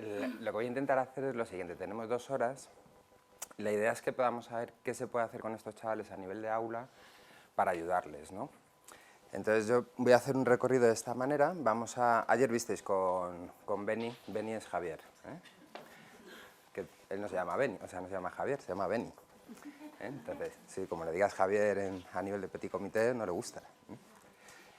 Lo que voy a intentar hacer es lo siguiente. Tenemos 2 horas. La idea es que podamos saber qué se puede hacer con estos chavales a nivel de aula para ayudarles, ¿no? Entonces yo voy a hacer un recorrido de esta manera. Ayer visteis con Beni. Beni es Javier, ¿eh? Que él no se llama Beni, o sea, no se llama Javier, se llama Beni, ¿eh? Entonces, sí, como le digas Javier a nivel de petit comité, no le gusta, ¿eh?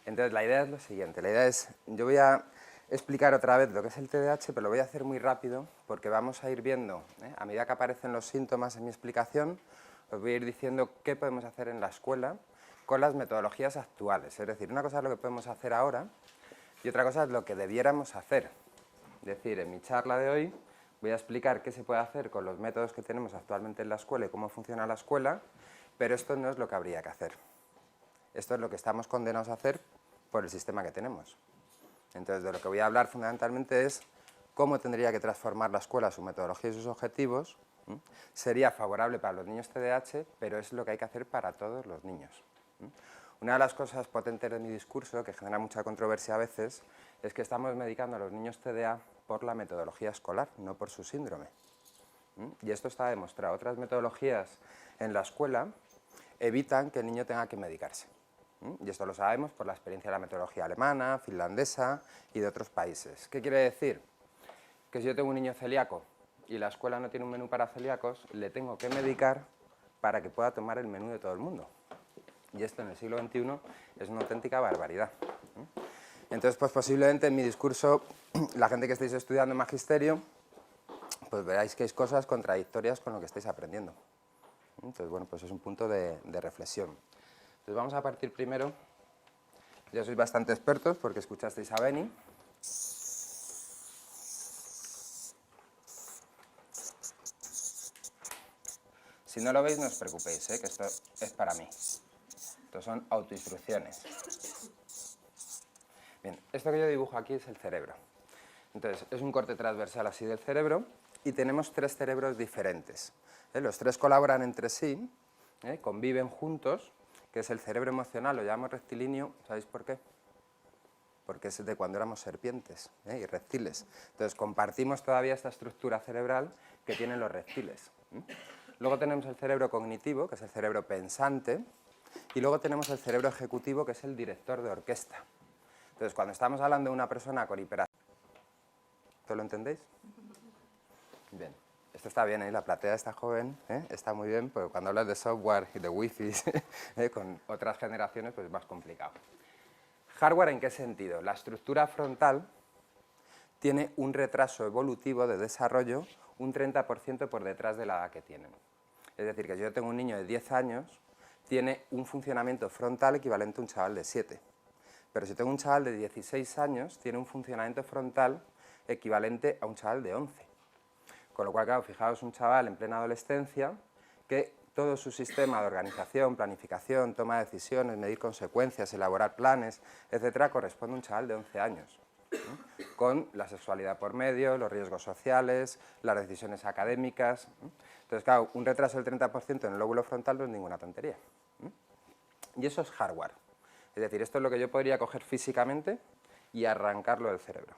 Entonces la idea es lo siguiente. La idea es, yo voy a explicar otra vez lo que es el TDAH, pero lo voy a hacer muy rápido porque vamos a ir viendo, a medida que aparecen los síntomas en mi explicación, os voy a ir diciendo qué podemos hacer en la escuela con las metodologías actuales. Es decir, una cosa es lo que podemos hacer ahora y otra cosa es lo que debiéramos hacer. Es decir, en mi charla de hoy voy a explicar qué se puede hacer con los métodos que tenemos actualmente en la escuela y cómo funciona la escuela, pero esto no es lo que habría que hacer. Esto es lo que estamos condenados a hacer por el sistema que tenemos. Entonces, de lo que voy a hablar fundamentalmente es cómo tendría que transformar la escuela su metodología y sus objetivos. Sería favorable para los niños TDAH, pero es lo que hay que hacer para todos los niños. Una de las cosas potentes de mi discurso, que genera mucha controversia a veces, es que estamos medicando a los niños TDA por la metodología escolar, no por su síndrome. Y esto está demostrado. Otras metodologías en la escuela evitan que el niño tenga que medicarse. Y esto lo sabemos por la experiencia de la metodología alemana, finlandesa y de otros países. ¿Qué quiere decir? Que si yo tengo un niño celíaco y la escuela no tiene un menú para celíacos, le tengo que medicar para que pueda tomar el menú de todo el mundo. Y esto en el siglo XXI es una auténtica barbaridad. Entonces, pues posiblemente en mi discurso, la gente que estáis estudiando magisterio, pues veráis que hay cosas contradictorias con lo que estáis aprendiendo. Entonces, bueno, pues es un punto de reflexión. Entonces vamos a partir primero, ya sois bastante expertos porque escuchasteis a Beni. Si no lo veis, no os preocupéis, que esto es para mí. Estos son autoinstrucciones. Bien, esto que yo dibujo aquí es el cerebro. Entonces, es un corte transversal así del cerebro y tenemos 3 cerebros diferentes. Los 3 colaboran entre sí, conviven juntos, que es el cerebro emocional, lo llamamos rectilíneo. ¿Sabéis por qué? Porque es de cuando éramos serpientes y reptiles. Entonces, compartimos todavía esta estructura cerebral que tienen los reptiles. Luego tenemos el cerebro cognitivo, que es el cerebro pensante, y luego tenemos el cerebro ejecutivo, que es el director de orquesta. Entonces, cuando estamos hablando de una persona con hiperactividad, ¿esto lo entendéis? Bien. Esto está bien, la platea está joven, está muy bien, pero cuando hablas de software y de wifi con otras generaciones, pues es más complicado. ¿Hardware en qué sentido? La estructura frontal tiene un retraso evolutivo de desarrollo un 30% por detrás de la edad que tienen. Es decir, que si yo tengo un niño de 10 años, tiene un funcionamiento frontal equivalente a un chaval de 7. Pero si tengo un chaval de 16 años, tiene un funcionamiento frontal equivalente a un chaval de 11. Con lo cual, claro, fijaos un chaval en plena adolescencia que todo su sistema de organización, planificación, toma de decisiones, medir consecuencias, elaborar planes, etcétera, corresponde a un chaval de 11 años, con la sexualidad por medio, los riesgos sociales, las decisiones académicas. Entonces, claro, un retraso del 30% en el lóbulo frontal no es ninguna tontería. Y eso es hardware. Es decir, esto es lo que yo podría coger físicamente y arrancarlo del cerebro.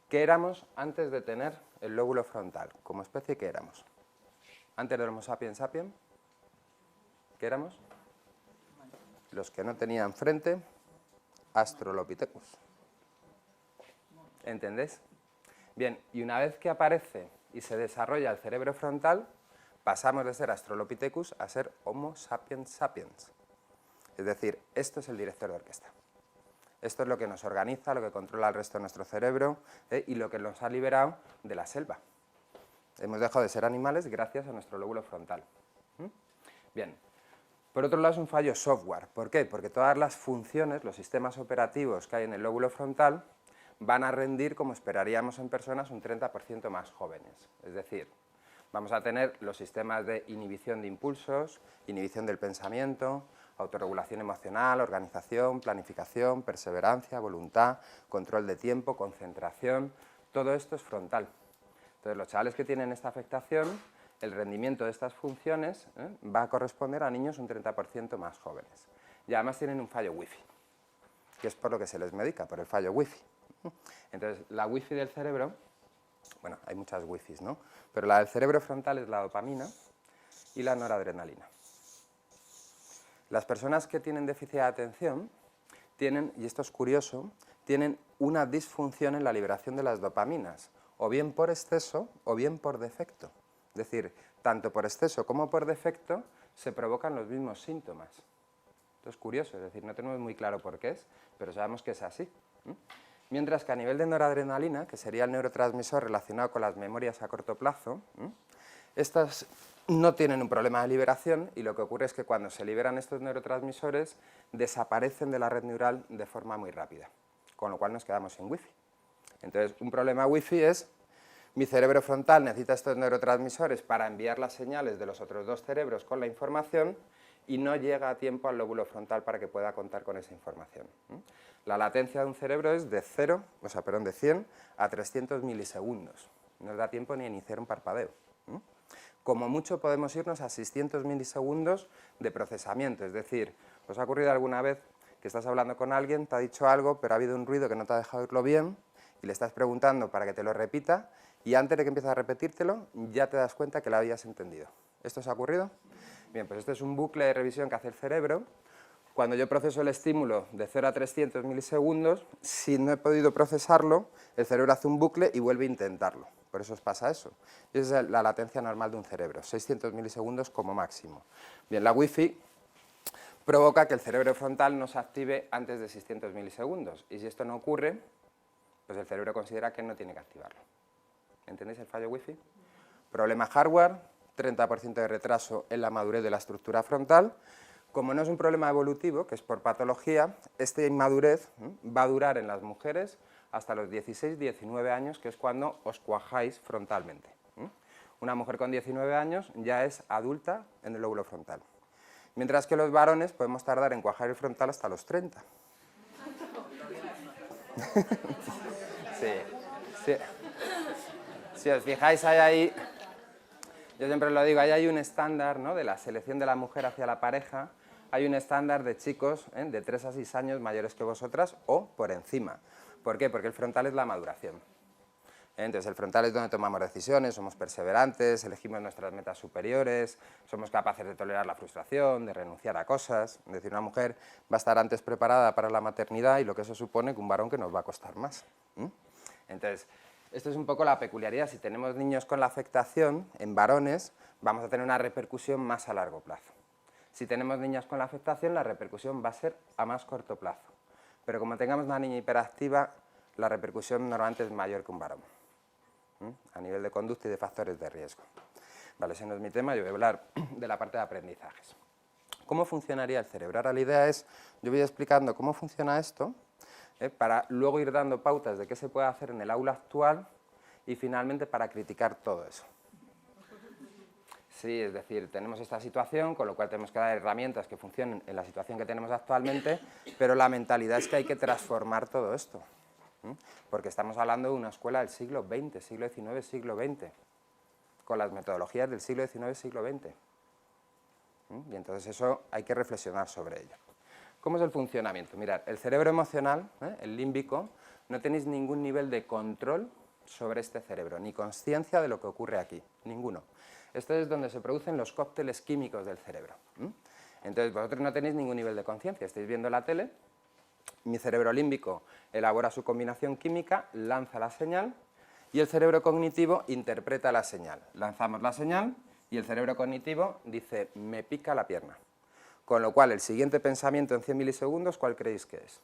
¿Qué éramos antes de tener el lóbulo frontal? Como especie, ¿qué éramos? Antes del Homo sapiens sapiens, ¿qué éramos? Los que no tenían frente, Australopithecus. ¿Entendéis? Bien, y una vez que aparece y se desarrolla el cerebro frontal, pasamos de ser Australopithecus a ser Homo sapiens sapiens. Es decir, esto es el director de orquesta. Esto es lo que nos organiza, lo que controla el resto de nuestro cerebro y lo que nos ha liberado de la selva. Hemos dejado de ser animales gracias a nuestro lóbulo frontal. Bien. Por otro lado, es un fallo software. ¿Por qué? Porque todas las funciones, los sistemas operativos que hay en el lóbulo frontal, van a rendir, como esperaríamos en personas, un 30% más jóvenes. Es decir, vamos a tener los sistemas de inhibición de impulsos, inhibición del pensamiento, autorregulación emocional, organización, planificación, perseverancia, voluntad, control de tiempo, concentración. Todo esto es frontal. Entonces, los chavales que tienen esta afectación, el rendimiento de estas funciones va a corresponder a niños un 30% más jóvenes. Y además tienen un fallo wifi, que es por lo que se les medica, por el fallo wifi. Entonces, la wifi del cerebro bueno, hay muchas wifis, ¿no? Pero la del cerebro frontal es la dopamina y la noradrenalina. Las personas que tienen déficit de atención tienen, y esto es curioso, tienen una disfunción en la liberación de las dopaminas, o bien por exceso o bien por defecto. Es decir, tanto por exceso como por defecto se provocan los mismos síntomas. Esto es curioso, es decir, no tenemos muy claro por qué es, pero sabemos que es así. Mientras que a nivel de noradrenalina, que sería el neurotransmisor relacionado con las memorias a corto plazo, estas no tienen un problema de liberación y lo que ocurre es que cuando se liberan estos neurotransmisores desaparecen de la red neural de forma muy rápida, con lo cual nos quedamos sin wifi. Entonces, un problema wifi es mi cerebro frontal necesita estos neurotransmisores para enviar las señales de los otros dos cerebros con la información y no llega a tiempo al lóbulo frontal para que pueda contar con esa información. La latencia de un cerebro es de 100 a 300 milisegundos. No nos da tiempo ni a iniciar un parpadeo. Como mucho podemos irnos a 600 milisegundos de procesamiento, es decir, ¿os ha ocurrido alguna vez que estás hablando con alguien, te ha dicho algo, pero ha habido un ruido que no te ha dejado oírlo bien y le estás preguntando para que te lo repita y antes de que empieces a repetírtelo ya te das cuenta que lo habías entendido? ¿Esto os ha ocurrido? Bien, pues este es un bucle de revisión que hace el cerebro. Cuando yo proceso el estímulo de 0 a 300 milisegundos, si no he podido procesarlo, el cerebro hace un bucle y vuelve a intentarlo. Por eso os pasa eso. Y esa es la latencia normal de un cerebro, 600 milisegundos como máximo. Bien, la wifi provoca que el cerebro frontal no se active antes de 600 milisegundos. Y si esto no ocurre, pues el cerebro considera que no tiene que activarlo. ¿Entendéis el fallo wifi? Problema hardware, 30% de retraso en la madurez de la estructura frontal. Como no es un problema evolutivo, que es por patología, esta inmadurez va a durar en las mujeres hasta los 16-19 años, que es cuando os cuajáis frontalmente. Una mujer con 19 años ya es adulta en el lóbulo frontal. Mientras que los varones podemos tardar en cuajar el frontal hasta los 30. Sí. Si os fijáis, hay ahí, yo siempre lo digo, hay un estándar, ¿no?, de la selección de la mujer hacia la pareja. Hay un estándar de chicos de 3 a 6 años mayores que vosotras o por encima. ¿Por qué? Porque el frontal es la maduración. Entonces, el frontal es donde tomamos decisiones, somos perseverantes, elegimos nuestras metas superiores, somos capaces de tolerar la frustración, de renunciar a cosas. Es decir, una mujer va a estar antes preparada para la maternidad y lo que eso supone que un varón que nos va a costar más. Entonces, esto es un poco la peculiaridad. Si tenemos niños con la afectación, en varones, vamos a tener una repercusión más a largo plazo. Si tenemos niñas con la afectación, la repercusión va a ser a más corto plazo. Pero como tengamos una niña hiperactiva, la repercusión normalmente es mayor que un varón, a nivel de conducta y de factores de riesgo. Vale, ese no es mi tema, yo voy a hablar de la parte de aprendizajes. ¿Cómo funcionaría el cerebro? Ahora la idea es, yo voy explicando cómo funciona esto, para luego ir dando pautas de qué se puede hacer en el aula actual y finalmente para criticar todo eso. Sí, es decir, tenemos esta situación, con lo cual tenemos que dar herramientas que funcionen en la situación que tenemos actualmente, pero la mentalidad es que hay que transformar todo esto, porque estamos hablando de una escuela del siglo XX, siglo XIX, siglo XX, con las metodologías del siglo XIX, siglo XX. Y entonces eso hay que reflexionar sobre ello. ¿Cómo es el funcionamiento? Mirad, el cerebro emocional, el límbico, no tenéis ningún nivel de control sobre este cerebro, ni conciencia de lo que ocurre aquí, ninguno. Esto es donde se producen los cócteles químicos del cerebro. Entonces vosotros no tenéis ningún nivel de conciencia, estáis viendo la tele, mi cerebro límbico elabora su combinación química, lanza la señal y el cerebro cognitivo interpreta la señal. Lanzamos la señal y el cerebro cognitivo dice, me pica la pierna. Con lo cual, el siguiente pensamiento en 100 milisegundos, ¿cuál creéis que es?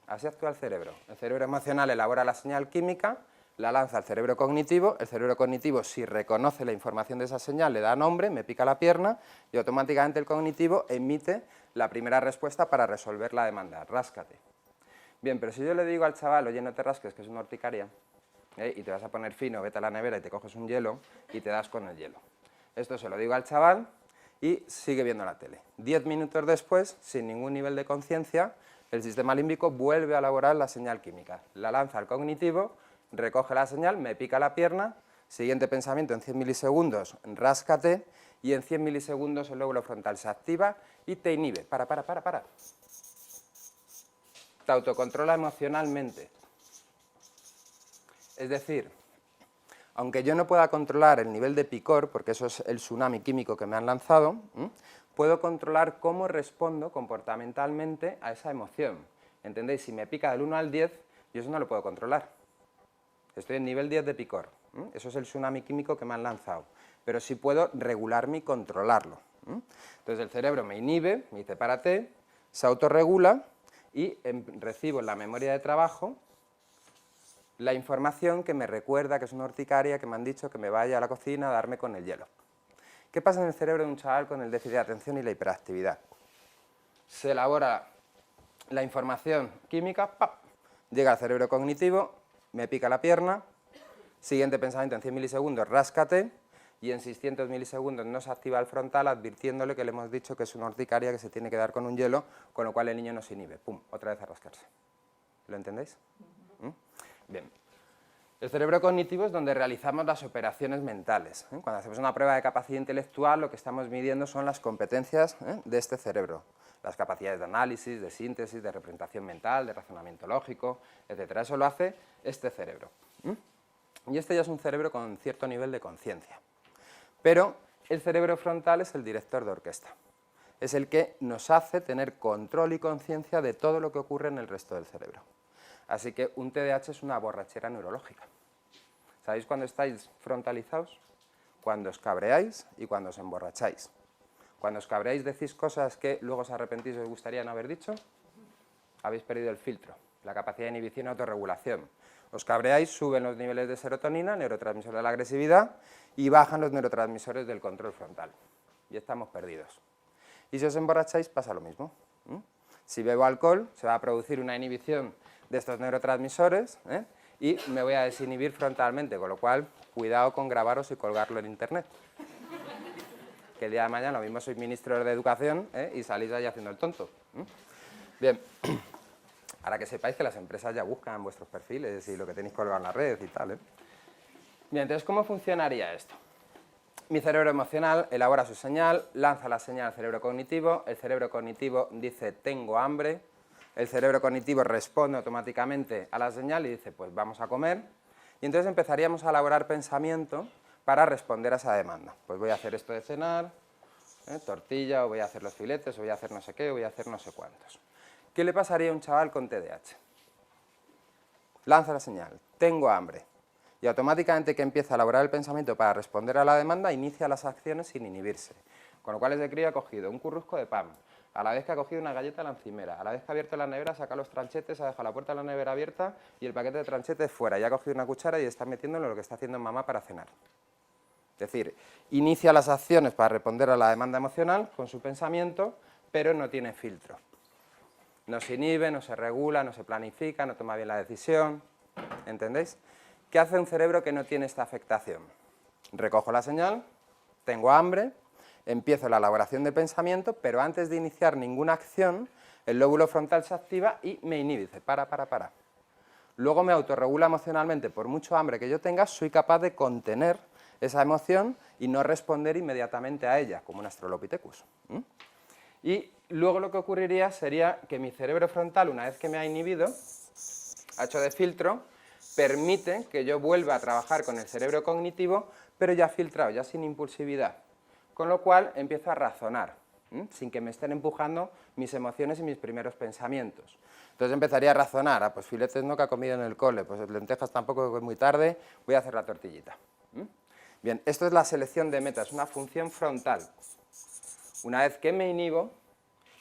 Así actúa el cerebro. El cerebro emocional elabora la señal química, la lanza al cerebro cognitivo, el cerebro cognitivo, si reconoce la información de esa señal, le da nombre, me pica la pierna, y automáticamente el cognitivo emite la primera respuesta para resolver la demanda, ráscate. Bien, pero si yo le digo al chaval, oye, no te rasques, que es una urticaria, y te vas a poner fino, vete a la nevera y te coges un hielo, y te das con el hielo. Esto se lo digo al chaval, y sigue viendo la tele. 10 minutos después, sin ningún nivel de conciencia, el sistema límbico vuelve a elaborar la señal química. La lanza al cognitivo, recoge la señal, me pica la pierna, siguiente pensamiento en 100 milisegundos, ráscate, y en 100 milisegundos el lóbulo frontal se activa y te inhibe. Para. Te autocontrola emocionalmente. Es decir, aunque yo no pueda controlar el nivel de picor, porque eso es el tsunami químico que me han lanzado, puedo controlar cómo respondo comportamentalmente a esa emoción. ¿Entendéis? Si me pica del 1 al 10, yo eso no lo puedo controlar. Estoy en nivel 10 de picor. Eso es el tsunami químico que me han lanzado. Pero sí puedo regularme y controlarlo. Entonces el cerebro me inhibe, me dice párate, se autorregula y recibo en la memoria de trabajo la información que me recuerda que es una urticaria, que me han dicho que me vaya a la cocina a darme con el hielo. ¿Qué pasa en el cerebro de un chaval con el déficit de atención y la hiperactividad? Se elabora la información química, ¡pap!, llega al cerebro cognitivo, me pica la pierna, siguiente pensamiento en 100 milisegundos, ráscate, y en 600 milisegundos no se activa el frontal advirtiéndole que le hemos dicho que es una urticaria que se tiene que dar con un hielo, con lo cual el niño no se inhibe. ¡Pum!, otra vez a rascarse. ¿Lo entendéis? Bien. El cerebro cognitivo es donde realizamos las operaciones mentales. Cuando hacemos una prueba de capacidad intelectual, lo que estamos midiendo son las competencias de este cerebro. Las capacidades de análisis, de síntesis, de representación mental, de razonamiento lógico, etc. Eso lo hace este cerebro. Y este ya es un cerebro con cierto nivel de conciencia. Pero el cerebro frontal es el director de orquesta. Es el que nos hace tener control y conciencia de todo lo que ocurre en el resto del cerebro. Así que un TDAH es una borrachera neurológica. ¿Sabéis cuándo estáis frontalizados? Cuando os cabreáis y cuando os emborracháis. Cuando os cabreáis decís cosas que luego os arrepentís y os gustaría no haber dicho. Habéis perdido el filtro, la capacidad de inhibición y autorregulación. Os cabreáis, suben los niveles de serotonina, neurotransmisor de la agresividad, y bajan los neurotransmisores del control frontal. Y estamos perdidos. Y si os emborracháis pasa lo mismo. Si bebo alcohol, se va a producir una inhibición de estos neurotransmisores y me voy a desinhibir frontalmente, con lo cual, cuidado con grabaros y colgarlo en internet. Que el día de mañana lo mismo sois ministros de educación y salís ahí haciendo el tonto. Bien, ahora que sepáis que las empresas ya buscan vuestros perfiles y lo que tenéis colgado en la red y tal. Bien, entonces, ¿cómo funcionaría esto? Mi cerebro emocional elabora su señal, lanza la señal al cerebro cognitivo, el cerebro cognitivo dice tengo hambre, el cerebro cognitivo responde automáticamente a la señal y dice pues vamos a comer, y entonces empezaríamos a elaborar pensamiento para responder a esa demanda. Pues voy a hacer esto de cenar, tortilla, o voy a hacer los filetes, o voy a hacer no sé qué, o voy a hacer no sé cuántos. ¿Qué le pasaría a un chaval con TDAH? Lanza la señal, tengo hambre. Y automáticamente que empieza a elaborar el pensamiento para responder a la demanda, inicia las acciones sin inhibirse. Con lo cual ese crío ha cogido un currusco de pan, a la vez que ha cogido una galleta a la encimera, a la vez que ha abierto la nevera, saca los tranchetes, ha dejado la puerta de la nevera abierta y el paquete de tranchetes fuera, y ha cogido una cuchara y está metiéndolo en lo que está haciendo mamá para cenar. Es decir, inicia las acciones para responder a la demanda emocional con su pensamiento, pero no tiene filtro. No se inhibe, no se regula, no se planifica, no toma bien la decisión, ¿entendéis? ¿Qué hace un cerebro que no tiene esta afectación? Recojo la señal, tengo hambre, empiezo la elaboración de pensamiento, pero antes de iniciar ninguna acción, el lóbulo frontal se activa y me inhibe, dice para. Luego me autorregula emocionalmente, por mucho hambre que yo tenga, soy capaz de contener esa emoción y no responder inmediatamente a ella, como un Australopithecus. Y luego lo que ocurriría sería que mi cerebro frontal, una vez que me ha inhibido, ha hecho de filtro, permite que yo vuelva a trabajar con el cerebro cognitivo, pero ya filtrado, ya sin impulsividad. Con lo cual empiezo a razonar, sin que me estén empujando mis emociones y mis primeros pensamientos. Entonces empezaría a razonar, pues filetes no, que ha comido en el cole, pues lentejas tampoco, que es muy tarde, voy a hacer la tortillita. Bien, esto es la selección de metas, una función frontal. Una vez que me inhibo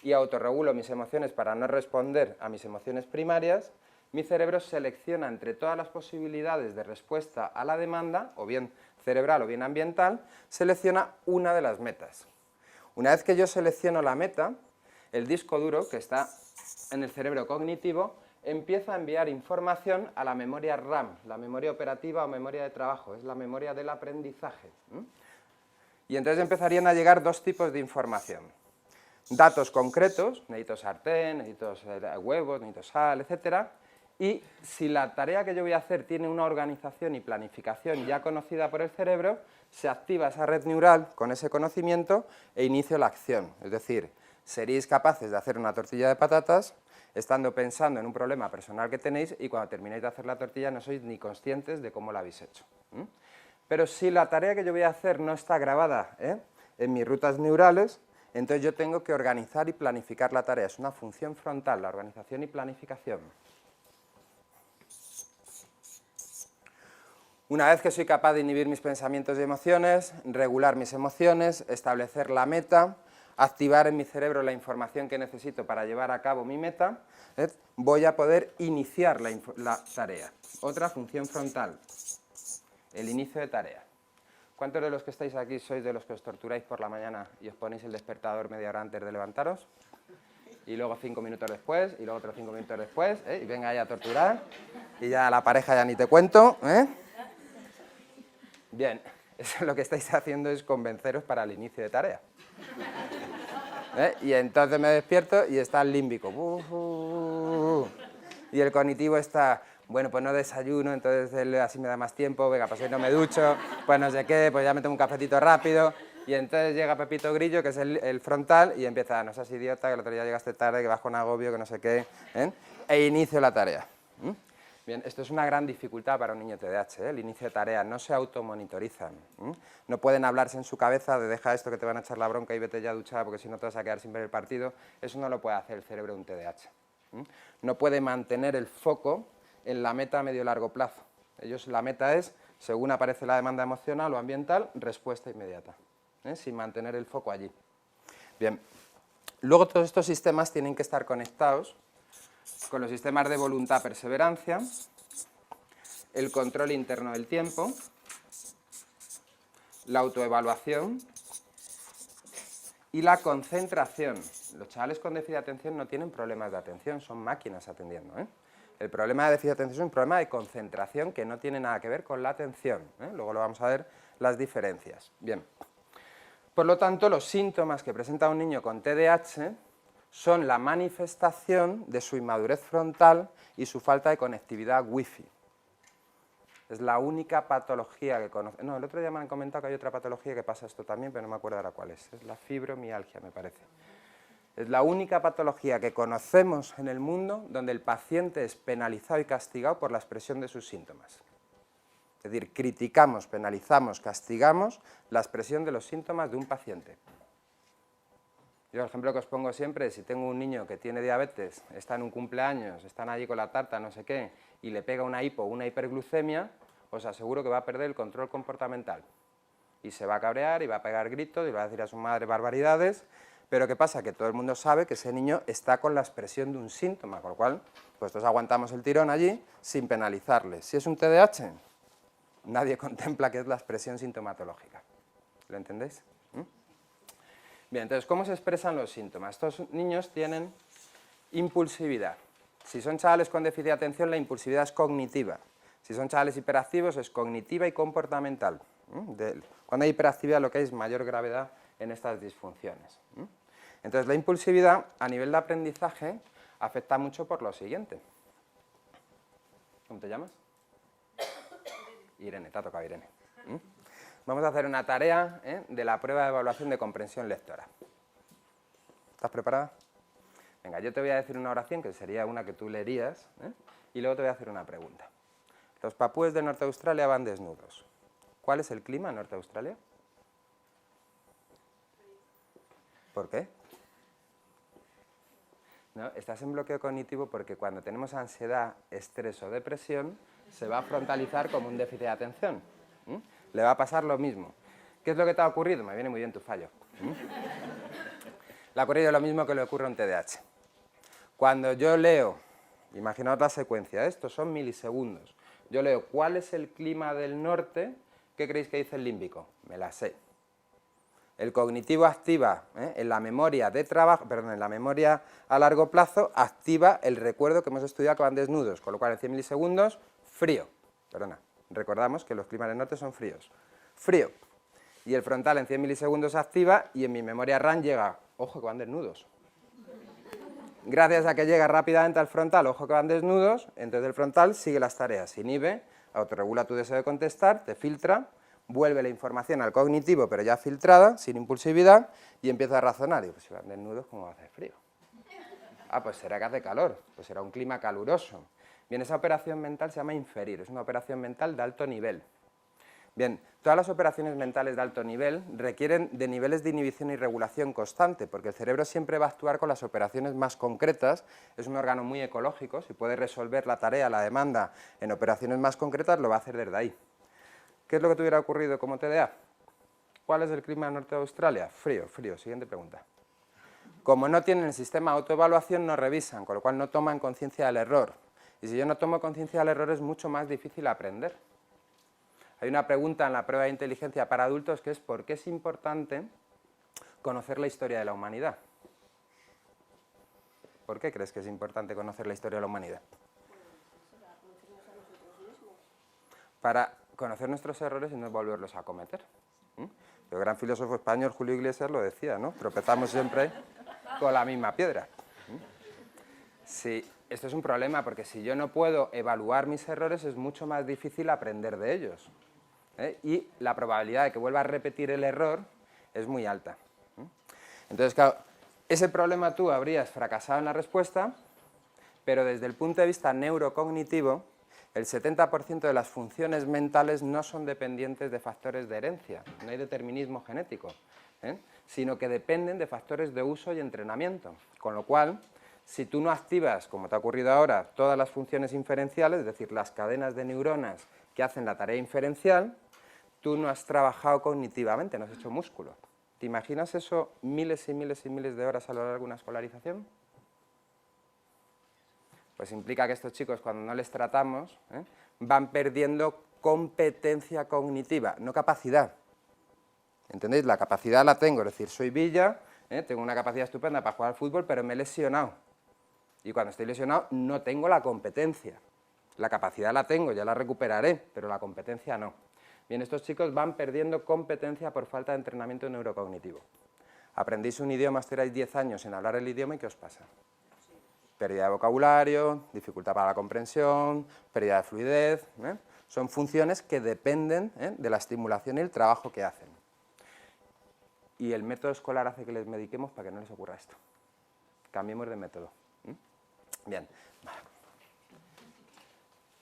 y autorregulo mis emociones para no responder a mis emociones primarias, mi cerebro selecciona entre todas las posibilidades de respuesta a la demanda, o bien cerebral o bien ambiental, selecciona una de las metas. Una vez que yo selecciono la meta, el disco duro, que está en el cerebro cognitivo, empieza a enviar información a la memoria RAM, la memoria operativa o memoria de trabajo, es la memoria del aprendizaje. Y entonces empezarían a llegar dos tipos de información. Datos concretos, necesito sartén, necesito huevos, necesito sal, etc. Y si la tarea que yo voy a hacer tiene una organización y planificación ya conocida por el cerebro, se activa esa red neural con ese conocimiento e inicio la acción. Es decir, seréis capaces de hacer una tortilla de patatas estando pensando en un problema personal que tenéis y cuando termináis de hacer la tortilla no sois ni conscientes de cómo la habéis hecho. Pero si la tarea que yo voy a hacer no está grabada en mis rutas neurales, entonces yo tengo que organizar y planificar la tarea. Es una función frontal, la organización y planificación. Una vez que soy capaz de inhibir mis pensamientos y emociones, regular mis emociones, establecer la meta, activar en mi cerebro la información que necesito para llevar a cabo mi meta, voy a poder iniciar la tarea. Otra función frontal, el inicio de tarea. ¿Cuántos de los que estáis aquí sois de los que os torturáis por la mañana y os ponéis el despertador media hora antes de levantaros? Y luego 5 minutos después, y luego otros 5 minutos después, y venga ahí a torturar, y ya la pareja ya ni te cuento, Bien, eso lo que estáis haciendo es convenceros para el inicio de tarea. Y entonces me despierto y está el límbico. Y el cognitivo está, bueno, pues no desayuno, entonces así me da más tiempo, venga, pues hoy no me ducho, pues no sé qué, pues ya me tomo un cafetito rápido. Y entonces llega Pepito Grillo, que es el frontal, y empieza, no seas idiota, que el otro día llegaste tarde, que vas con agobio, que no sé qué, e inicio la tarea. Bien, esto es una gran dificultad para un niño TDAH, el inicio de tarea, no se automonitorizan, no pueden hablarse en su cabeza de deja esto que te van a echar la bronca y vete ya a duchar porque si no te vas a quedar sin ver el partido, eso no lo puede hacer el cerebro de un TDAH. No puede mantener el foco en la meta a medio y largo plazo. La meta es, según aparece la demanda emocional o ambiental, respuesta inmediata, sin mantener el foco allí. Bien, luego todos estos sistemas tienen que estar conectados con los sistemas de voluntad-perseverancia, el control interno del tiempo, la autoevaluación y la concentración. Los chavales con déficit de atención no tienen problemas de atención, son máquinas atendiendo. El problema de déficit de atención es un problema de concentración que no tiene nada que ver con la atención. Luego lo vamos a ver las diferencias. Bien. Por lo tanto, los síntomas que presenta un niño con TDAH son la manifestación de su inmadurez frontal y su falta de conectividad Wi-Fi. Es la única patología que conoce. No, el otro día me han comentado que hay otra patología que pasa esto también, pero no me acuerdo ahora cuál es. Es la fibromialgia, me parece. Es la única patología que conocemos en el mundo donde el paciente es penalizado y castigado por la expresión de sus síntomas. Es decir, criticamos, penalizamos, castigamos la expresión de los síntomas de un paciente. Yo el ejemplo que os pongo siempre es si tengo un niño que tiene diabetes, está en un cumpleaños, están allí con la tarta, no sé qué, y le pega una hipo o una hiperglucemia, os aseguro que va a perder el control comportamental. Y se va a cabrear y va a pegar gritos y va a decir a su madre barbaridades, pero ¿qué pasa? Que todo el mundo sabe que ese niño está con la expresión de un síntoma, con lo cual, pues todos aguantamos el tirón allí sin penalizarle. Si es un TDAH, nadie contempla qué es la expresión sintomatológica. ¿Lo entendéis? Bien, entonces, ¿cómo se expresan los síntomas? Estos niños tienen impulsividad. Si son chavales con déficit de atención, la impulsividad es cognitiva. Si son chavales hiperactivos, es cognitiva y comportamental. Cuando hay hiperactividad, lo que hay es mayor gravedad en estas disfunciones. Entonces, la impulsividad, a nivel de aprendizaje, afecta mucho por lo siguiente. ¿Cómo te llamas? Irene, te ha tocado Irene. Vamos a hacer una tarea de la prueba de evaluación de comprensión lectora. ¿Estás preparada? Venga, yo te voy a decir una oración, que sería una que tú leerías, y luego te voy a hacer una pregunta. Los papúes de Norte de Australia van desnudos. ¿Cuál es el clima en Norte de Australia? ¿Por qué? ¿No? Estás en bloqueo cognitivo porque cuando tenemos ansiedad, estrés o depresión, se va a frontalizar como un déficit de atención. Le va a pasar lo mismo. ¿Qué es lo que te ha ocurrido? Me viene muy bien tu fallo. Le ha ocurrido lo mismo que le ocurre a un TDAH. Cuando yo leo, imaginaos la secuencia, estos son milisegundos, yo leo cuál es el clima del norte, ¿qué creéis que dice el límbico? Me la sé. El cognitivo activa en la memoria de trabajo, perdón, en la memoria a largo plazo, activa el recuerdo que hemos estudiado que van desnudos, con lo cual en 100 milisegundos, frío. Perdona, recordamos que los climas del norte son fríos. Frío. Y el frontal en 100 milisegundos activa y en mi memoria RAM llega, ojo que van desnudos. Gracias a que llega rápidamente al frontal, ojo que van desnudos, entonces el frontal sigue las tareas, inhibe, autorregula tu deseo de contestar, te filtra, vuelve la información al cognitivo, pero ya filtrada, sin impulsividad, y empieza a razonar. Digo, pues si van desnudos, ¿cómo va a hacer frío? Ah, pues será que hace calor, pues será un clima caluroso. Bien, esa operación mental se llama inferir, es una operación mental de alto nivel. Bien, todas las operaciones mentales de alto nivel requieren de niveles de inhibición y regulación constante, porque el cerebro siempre va a actuar con las operaciones más concretas, es un órgano muy ecológico, si puede resolver la tarea, la demanda en operaciones más concretas, lo va a hacer desde ahí. ¿Qué es lo que te hubiera ocurrido como TDA? ¿Cuál es el clima del norte de Australia? Frío, frío. Siguiente pregunta. Como no tienen el sistema de autoevaluación, no revisan, con lo cual no toman conciencia del error. Y si yo no tomo conciencia del error, es mucho más difícil aprender. Hay una pregunta en la prueba de inteligencia para adultos que es ¿por qué es importante conocer la historia de la humanidad? ¿Por qué crees que es importante conocer la historia de la humanidad? Para conocer nuestros errores y no volverlos a cometer. El gran filósofo español Julio Iglesias lo decía, ¿no? Tropezamos siempre con la misma piedra. Sí, esto es un problema porque si yo no puedo evaluar mis errores es mucho más difícil aprender de ellos. Y la probabilidad de que vuelva a repetir el error es muy alta. Entonces, claro, ese problema tú habrías fracasado en la respuesta, pero desde el punto de vista neurocognitivo, el 70% de las funciones mentales no son dependientes de factores de herencia, no hay determinismo genético, sino que dependen de factores de uso y entrenamiento, con lo cual, si tú no activas, como te ha ocurrido ahora, todas las funciones inferenciales, es decir, las cadenas de neuronas que hacen la tarea inferencial, tú no has trabajado cognitivamente, no has hecho músculo. ¿Te imaginas eso miles y miles y miles de horas a lo largo de una escolarización? Pues implica que estos chicos, cuando no les tratamos, van perdiendo competencia cognitiva, no capacidad. ¿Entendéis? La capacidad la tengo, es decir, soy Villa, tengo una capacidad estupenda para jugar al fútbol, pero me he lesionado. Y cuando estoy lesionado no tengo la competencia. La capacidad la tengo, ya la recuperaré, pero la competencia no. Bien, estos chicos van perdiendo competencia por falta de entrenamiento neurocognitivo. Aprendéis un idioma, estiráis 10 años en hablar el idioma y ¿qué os pasa? Pérdida de vocabulario, dificultad para la comprensión, pérdida de fluidez. Son funciones que dependen de la estimulación y el trabajo que hacen. Y el método escolar hace que les mediquemos para que no les ocurra esto. Cambiemos de método. Bien.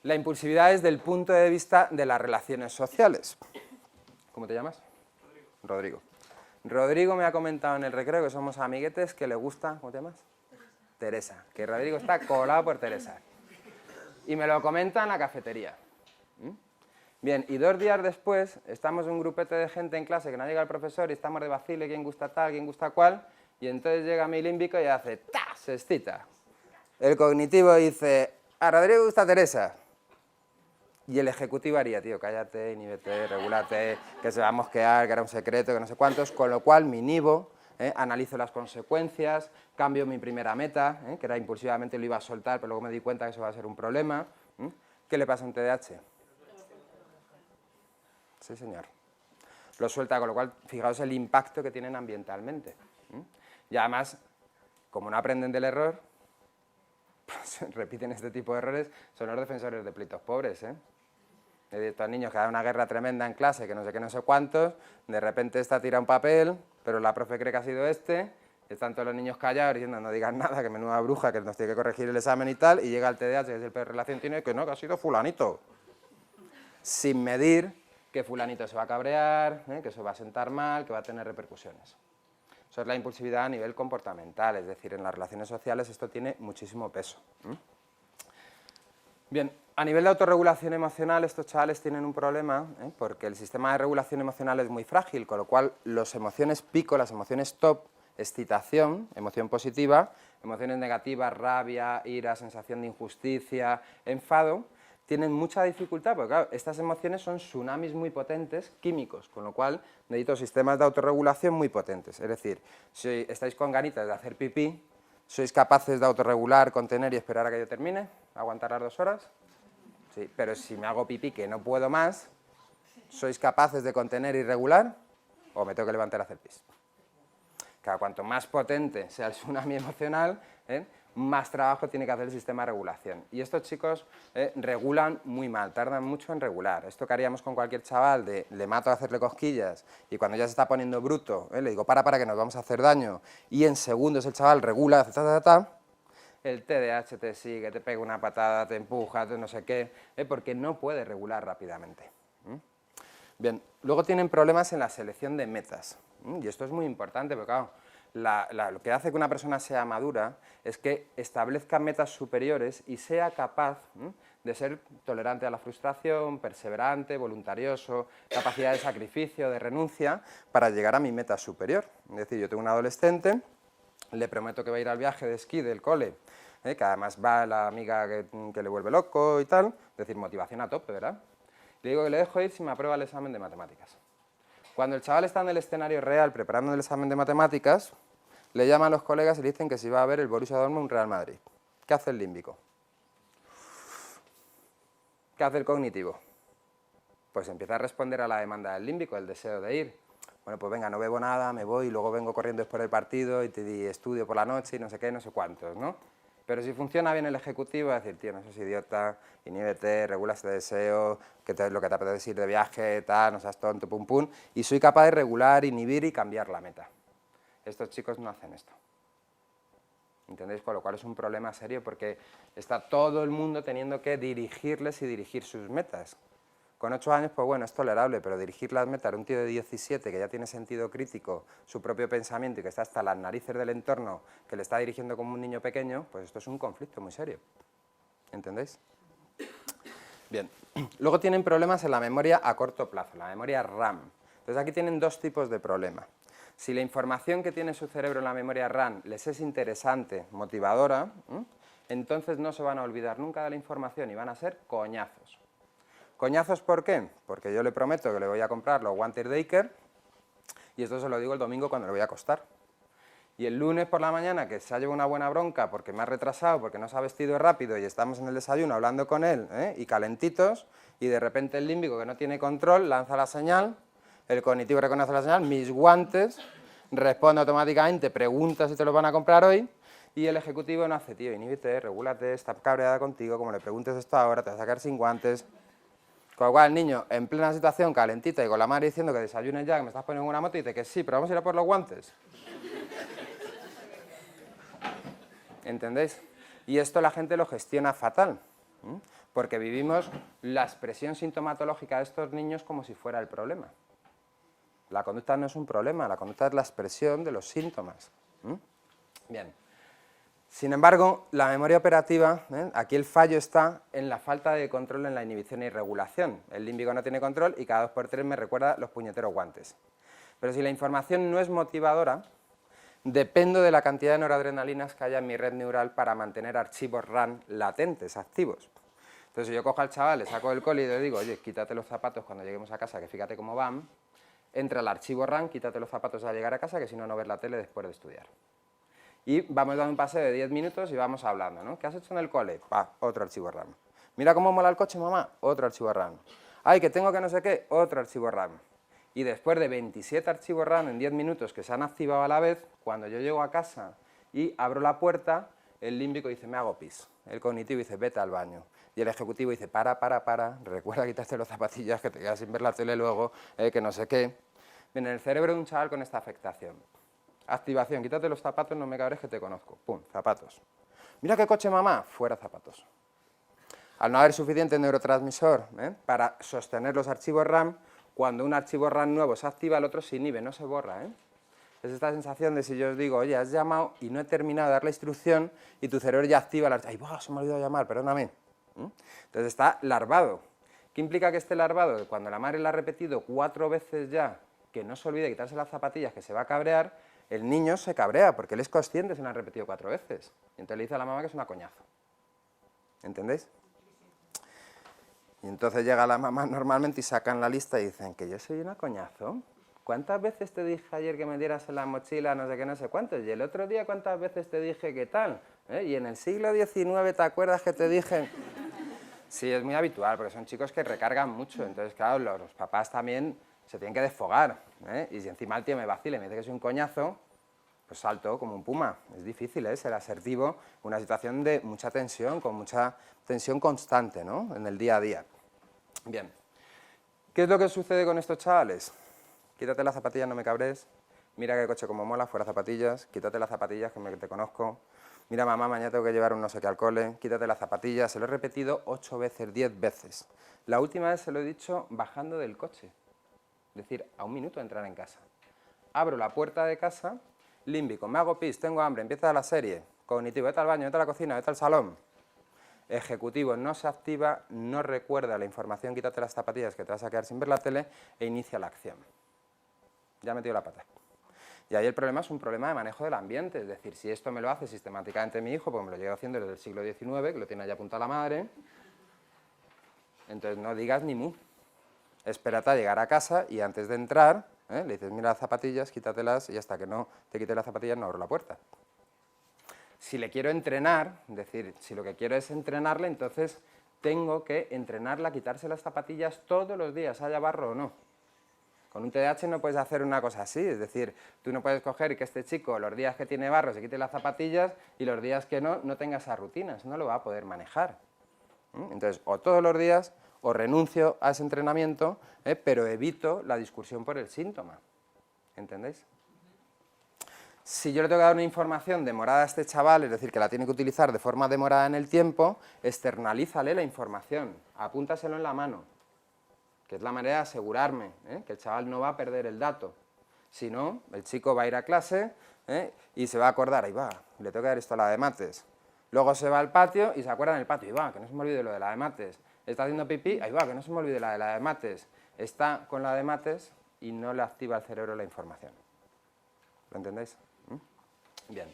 La impulsividad es del punto de vista de las relaciones sociales. ¿Cómo te llamas? Rodrigo. Rodrigo me ha comentado en el recreo que somos amiguetes, que le gusta, ¿cómo te llamas? Teresa. Que Rodrigo está colado por Teresa. Y me lo comenta en la cafetería. Bien, y 2 días después estamos un grupete de gente en clase que no llega el profesor y estamos de vacile, quién gusta tal, quién gusta cual, y entonces llega mi límbico y hace ¡ta! Se excita. El cognitivo dice, a Rodrigo gusta Teresa. Y el ejecutivo haría, tío, cállate, inhíbete, regúlate, que se va a mosquear, que era un secreto, que no sé cuántos, con lo cual me inhibo, analizo las consecuencias, cambio mi primera meta, que era impulsivamente lo iba a soltar, pero luego me di cuenta que eso va a ser un problema. ¿Qué le pasa a un TDAH? Sí, señor. Lo suelta, con lo cual, fijaos el impacto que tienen ambientalmente. Y además, como no aprenden del error, pues repiten este tipo de errores, son los defensores de pleitos pobres, De estos niños que dan una guerra tremenda en clase, que no sé qué, no sé cuántos, de repente esta tira un papel, pero la profe cree que ha sido están todos los niños callados diciendo no digan nada, que menuda bruja, que nos tiene que corregir el examen y tal, y llega el TDAH, que es el peor relación, tiene que no, que ha sido fulanito. Sin medir que fulanito se va a cabrear, que eso va a sentar mal, que va a tener repercusiones. Eso es la impulsividad a nivel comportamental, es decir, en las relaciones sociales esto tiene muchísimo peso. Bien, a nivel de autorregulación emocional estos chavales tienen un problema, porque el sistema de regulación emocional es muy frágil, con lo cual las emociones pico, las emociones top, excitación, emoción positiva, emociones negativas, rabia, ira, sensación de injusticia, enfado, tienen mucha dificultad, porque claro, estas emociones son tsunamis muy potentes, químicos, con lo cual necesito sistemas de autorregulación muy potentes. Es decir, si estáis con ganitas de hacer pipí, ¿sois capaces de autorregular, contener y esperar a que yo termine? ¿Aguantar las 2 horas? Sí, pero si me hago pipí que no puedo más, ¿sois capaces de contener y regular? ¿O me tengo que levantar a hacer pis? Claro, cuanto más potente sea el tsunami emocional, más trabajo tiene que hacer el sistema de regulación. Y estos chicos regulan muy mal, tardan mucho en regular. Esto que haríamos con cualquier chaval de le mato a hacerle cosquillas y cuando ya se está poniendo bruto, le digo para que nos vamos a hacer daño y en segundos el chaval regula, el TDAH te sigue, te pega una patada, te empuja, no sé qué, porque no puede regular rápidamente. Bien, luego tienen problemas en la selección de metas, y esto es muy importante porque, claro, lo que hace que una persona sea madura es que establezca metas superiores y sea capaz de ser tolerante a la frustración, perseverante, voluntarioso, capacidad de sacrificio, de renuncia, para llegar a mi meta superior. Es decir, yo tengo un adolescente, le prometo que va a ir al viaje de esquí del cole, que además va la amiga que le vuelve loco y tal, es decir, motivación a tope, ¿verdad? Le digo que le dejo ir si me aprueba el examen de matemáticas. Cuando el chaval está en el escenario real preparando el examen de matemáticas, le llaman a los colegas y le dicen que si va a ver el Borussia Dortmund Real Madrid. ¿Qué hace el límbico? ¿Qué hace el cognitivo? Pues empieza a responder a la demanda del límbico, el deseo de ir. Bueno, pues venga, no bebo nada, me voy, y luego vengo corriendo después del partido y te estudio por la noche y no sé qué, no sé cuántos, ¿no? Pero si funciona bien el ejecutivo, es decir, tío, no seas idiota, inhíbete, regula ese deseo, lo que te apetece ir de viaje, tal, no seas tonto, pum pum, y soy capaz de regular, inhibir y cambiar la meta. Estos chicos no hacen esto. ¿Entendéis? Con lo cual es un problema serio porque está todo el mundo teniendo que dirigirles y dirigir sus metas. Con 8 años, pues bueno, es tolerable, pero dirigir las metas a un tío de 17 que ya tiene sentido crítico, su propio pensamiento y que está hasta las narices del entorno, que le está dirigiendo como un niño pequeño, pues esto es un conflicto muy serio. ¿Entendéis? Bien, luego tienen problemas en la memoria a corto plazo, la memoria RAM. Entonces aquí tienen dos tipos de problemas. Si la información que tiene su cerebro en la memoria RAM les es interesante, motivadora, entonces no se van a olvidar nunca de la información y van a ser coñazos. ¿Coñazos por qué? Porque yo le prometo que le voy a comprar los guantes de Iker y esto se lo digo el domingo cuando le voy a acostar. Y el lunes por la mañana, que se ha llevado una buena bronca porque me ha retrasado, porque no se ha vestido rápido y estamos en el desayuno hablando con él, y calentitos, y de repente el límbico, que no tiene control, lanza la señal, el cognitivo reconoce la señal, mis guantes, responde automáticamente, pregunta si te los van a comprar hoy, y el ejecutivo no hace, tío, inhíbete, regúlate, está cabreada contigo, como le preguntes esto ahora, te vas a sacar sin guantes. Con lo cual el niño, en plena situación calentita y con la madre diciendo que desayunes ya, que me estás poniendo una moto, y dice que sí, pero vamos a ir a por los guantes. ¿Entendéis? Y esto la gente lo gestiona fatal, porque vivimos la expresión sintomatológica de estos niños como si fuera el problema. La conducta no es un problema, la conducta es la expresión de los síntomas. Bien. Sin embargo, la memoria operativa, aquí el fallo está en la falta de control en la inhibición y regulación. El límbico no tiene control y cada 2 por 3 me recuerda los puñeteros guantes. Pero si la información no es motivadora, dependo de la cantidad de noradrenalinas que haya en mi red neural para mantener archivos RAM latentes, activos. Entonces, si yo cojo al chaval, le saco del cole y le digo, oye, quítate los zapatos cuando lleguemos a casa, que fíjate cómo van, entra el archivo RAM, quítate los zapatos al llegar a casa, que si no, no ves la tele después de estudiar. Y vamos dando un paseo de 10 minutos y vamos hablando, ¿no? ¿Qué has hecho en el cole? Otro archivo RAM. Mira cómo mola el coche, mamá, otro archivo RAM. Ay, que tengo que no sé qué, otro archivo RAM. Y después de 27 archivos RAM en 10 minutos que se han activado a la vez, cuando yo llego a casa y abro la puerta, el límbico dice, me hago pis. El cognitivo dice, vete al baño. Y el ejecutivo dice, para, recuerda quitarte los zapatillas, que te quedas sin ver la tele luego, que no sé qué. Bien, en el cerebro de un chaval con esta afectación. Activación, quítate los zapatos, no me cabres que te conozco. Pum, zapatos. Mira qué coche, mamá, fuera zapatos. Al no haber suficiente neurotransmisor para sostener los archivos RAM, cuando un archivo RAM nuevo se activa, el otro se inhibe, no se borra. Es esta sensación de si yo os digo, oye, has llamado y no he terminado de dar la instrucción y tu cerebro ya activa el archivo. ¡Ay, se me ha olvidado llamar, perdóname! Entonces está larvado. ¿Qué implica que esté larvado? Que cuando la madre le ha repetido 4 veces ya que no se olvide quitarse las zapatillas, que se va a cabrear, el niño se cabrea porque él es consciente, se lo han repetido 4 veces. Y entonces le dice a la mamá que es una coñazo. ¿Entendéis? Y entonces llega la mamá normalmente y sacan la lista y dicen que yo soy una coñazo. ¿Cuántas veces te dije ayer que me dieras en la mochila no sé qué, no sé cuántos? Y el otro día, ¿cuántas veces te dije qué tal? Y en el siglo XIX, ¿te acuerdas que te dije? Sí, es muy habitual, porque son chicos que recargan mucho. Entonces, claro, los papás también se tienen que desfogar. Y si encima el tío me vacila y me dice que soy un coñazo, pues salto como un puma. Es difícil, ser asertivo, una situación de mucha tensión, con mucha tensión constante, ¿no? En el día a día. Bien. ¿Qué es lo que sucede con estos chavales? Quítate las zapatillas, no me cabres. Mira qué coche como mola, fuera zapatillas. Quítate las zapatillas, que te conozco. mira mamá, mañana tengo que llevar un no sé qué al cole, quítate las zapatillas, se lo he repetido 8 veces, 10 veces. La última vez se lo he dicho bajando del coche, es decir, a 1 minuto de entrar en casa. Abro la puerta de casa, límbico, me hago pis, tengo hambre, empieza la serie, cognitivo, vete al baño, vete a la cocina, vete al salón. Ejecutivo, no se activa, no recuerda la información, quítate las zapatillas que te vas a quedar sin ver la tele e inicia la acción. Ya he metido la pata. Y ahí el problema es un problema de manejo del ambiente, es decir, si esto me lo hace sistemáticamente mi hijo, porque me lo llevo haciendo desde el siglo XIX, que lo tiene allá apuntado la madre, entonces no digas ni mu. Espérate a llegar a casa y antes de entrar, le dices, mira las zapatillas, quítatelas y hasta que no te quite las zapatillas no abro la puerta. Si le quiero entrenar, es decir, si lo que quiero es entrenarle, entonces tengo que entrenarla a quitarse las zapatillas todos los días, haya barro o no. Con un TDAH no puedes hacer una cosa así, es decir, tú no puedes coger que este chico los días que tiene barro se quite las zapatillas y los días que no, no tenga esas rutinas, no lo va a poder manejar. Entonces, o todos los días, o renuncio a ese entrenamiento, pero evito la discusión por el síntoma. ¿Entendéis? Si yo le tengo que dar una información demorada a este chaval, es decir, que la tiene que utilizar de forma demorada en el tiempo, externalízale la información, apúntaselo en la mano, que es la manera de asegurarme que el chaval no va a perder el dato. Si no, el chico va a ir a clase y se va a acordar, ahí va, le tengo que dar esto a la de mates. Luego se va al patio y se acuerda en el patio, ahí va, que no se me olvide lo de la de mates. Está haciendo pipí, ahí va, que no se me olvide la de mates. Está con la de mates y no le activa al cerebro la información. ¿Lo entendéis? Bien.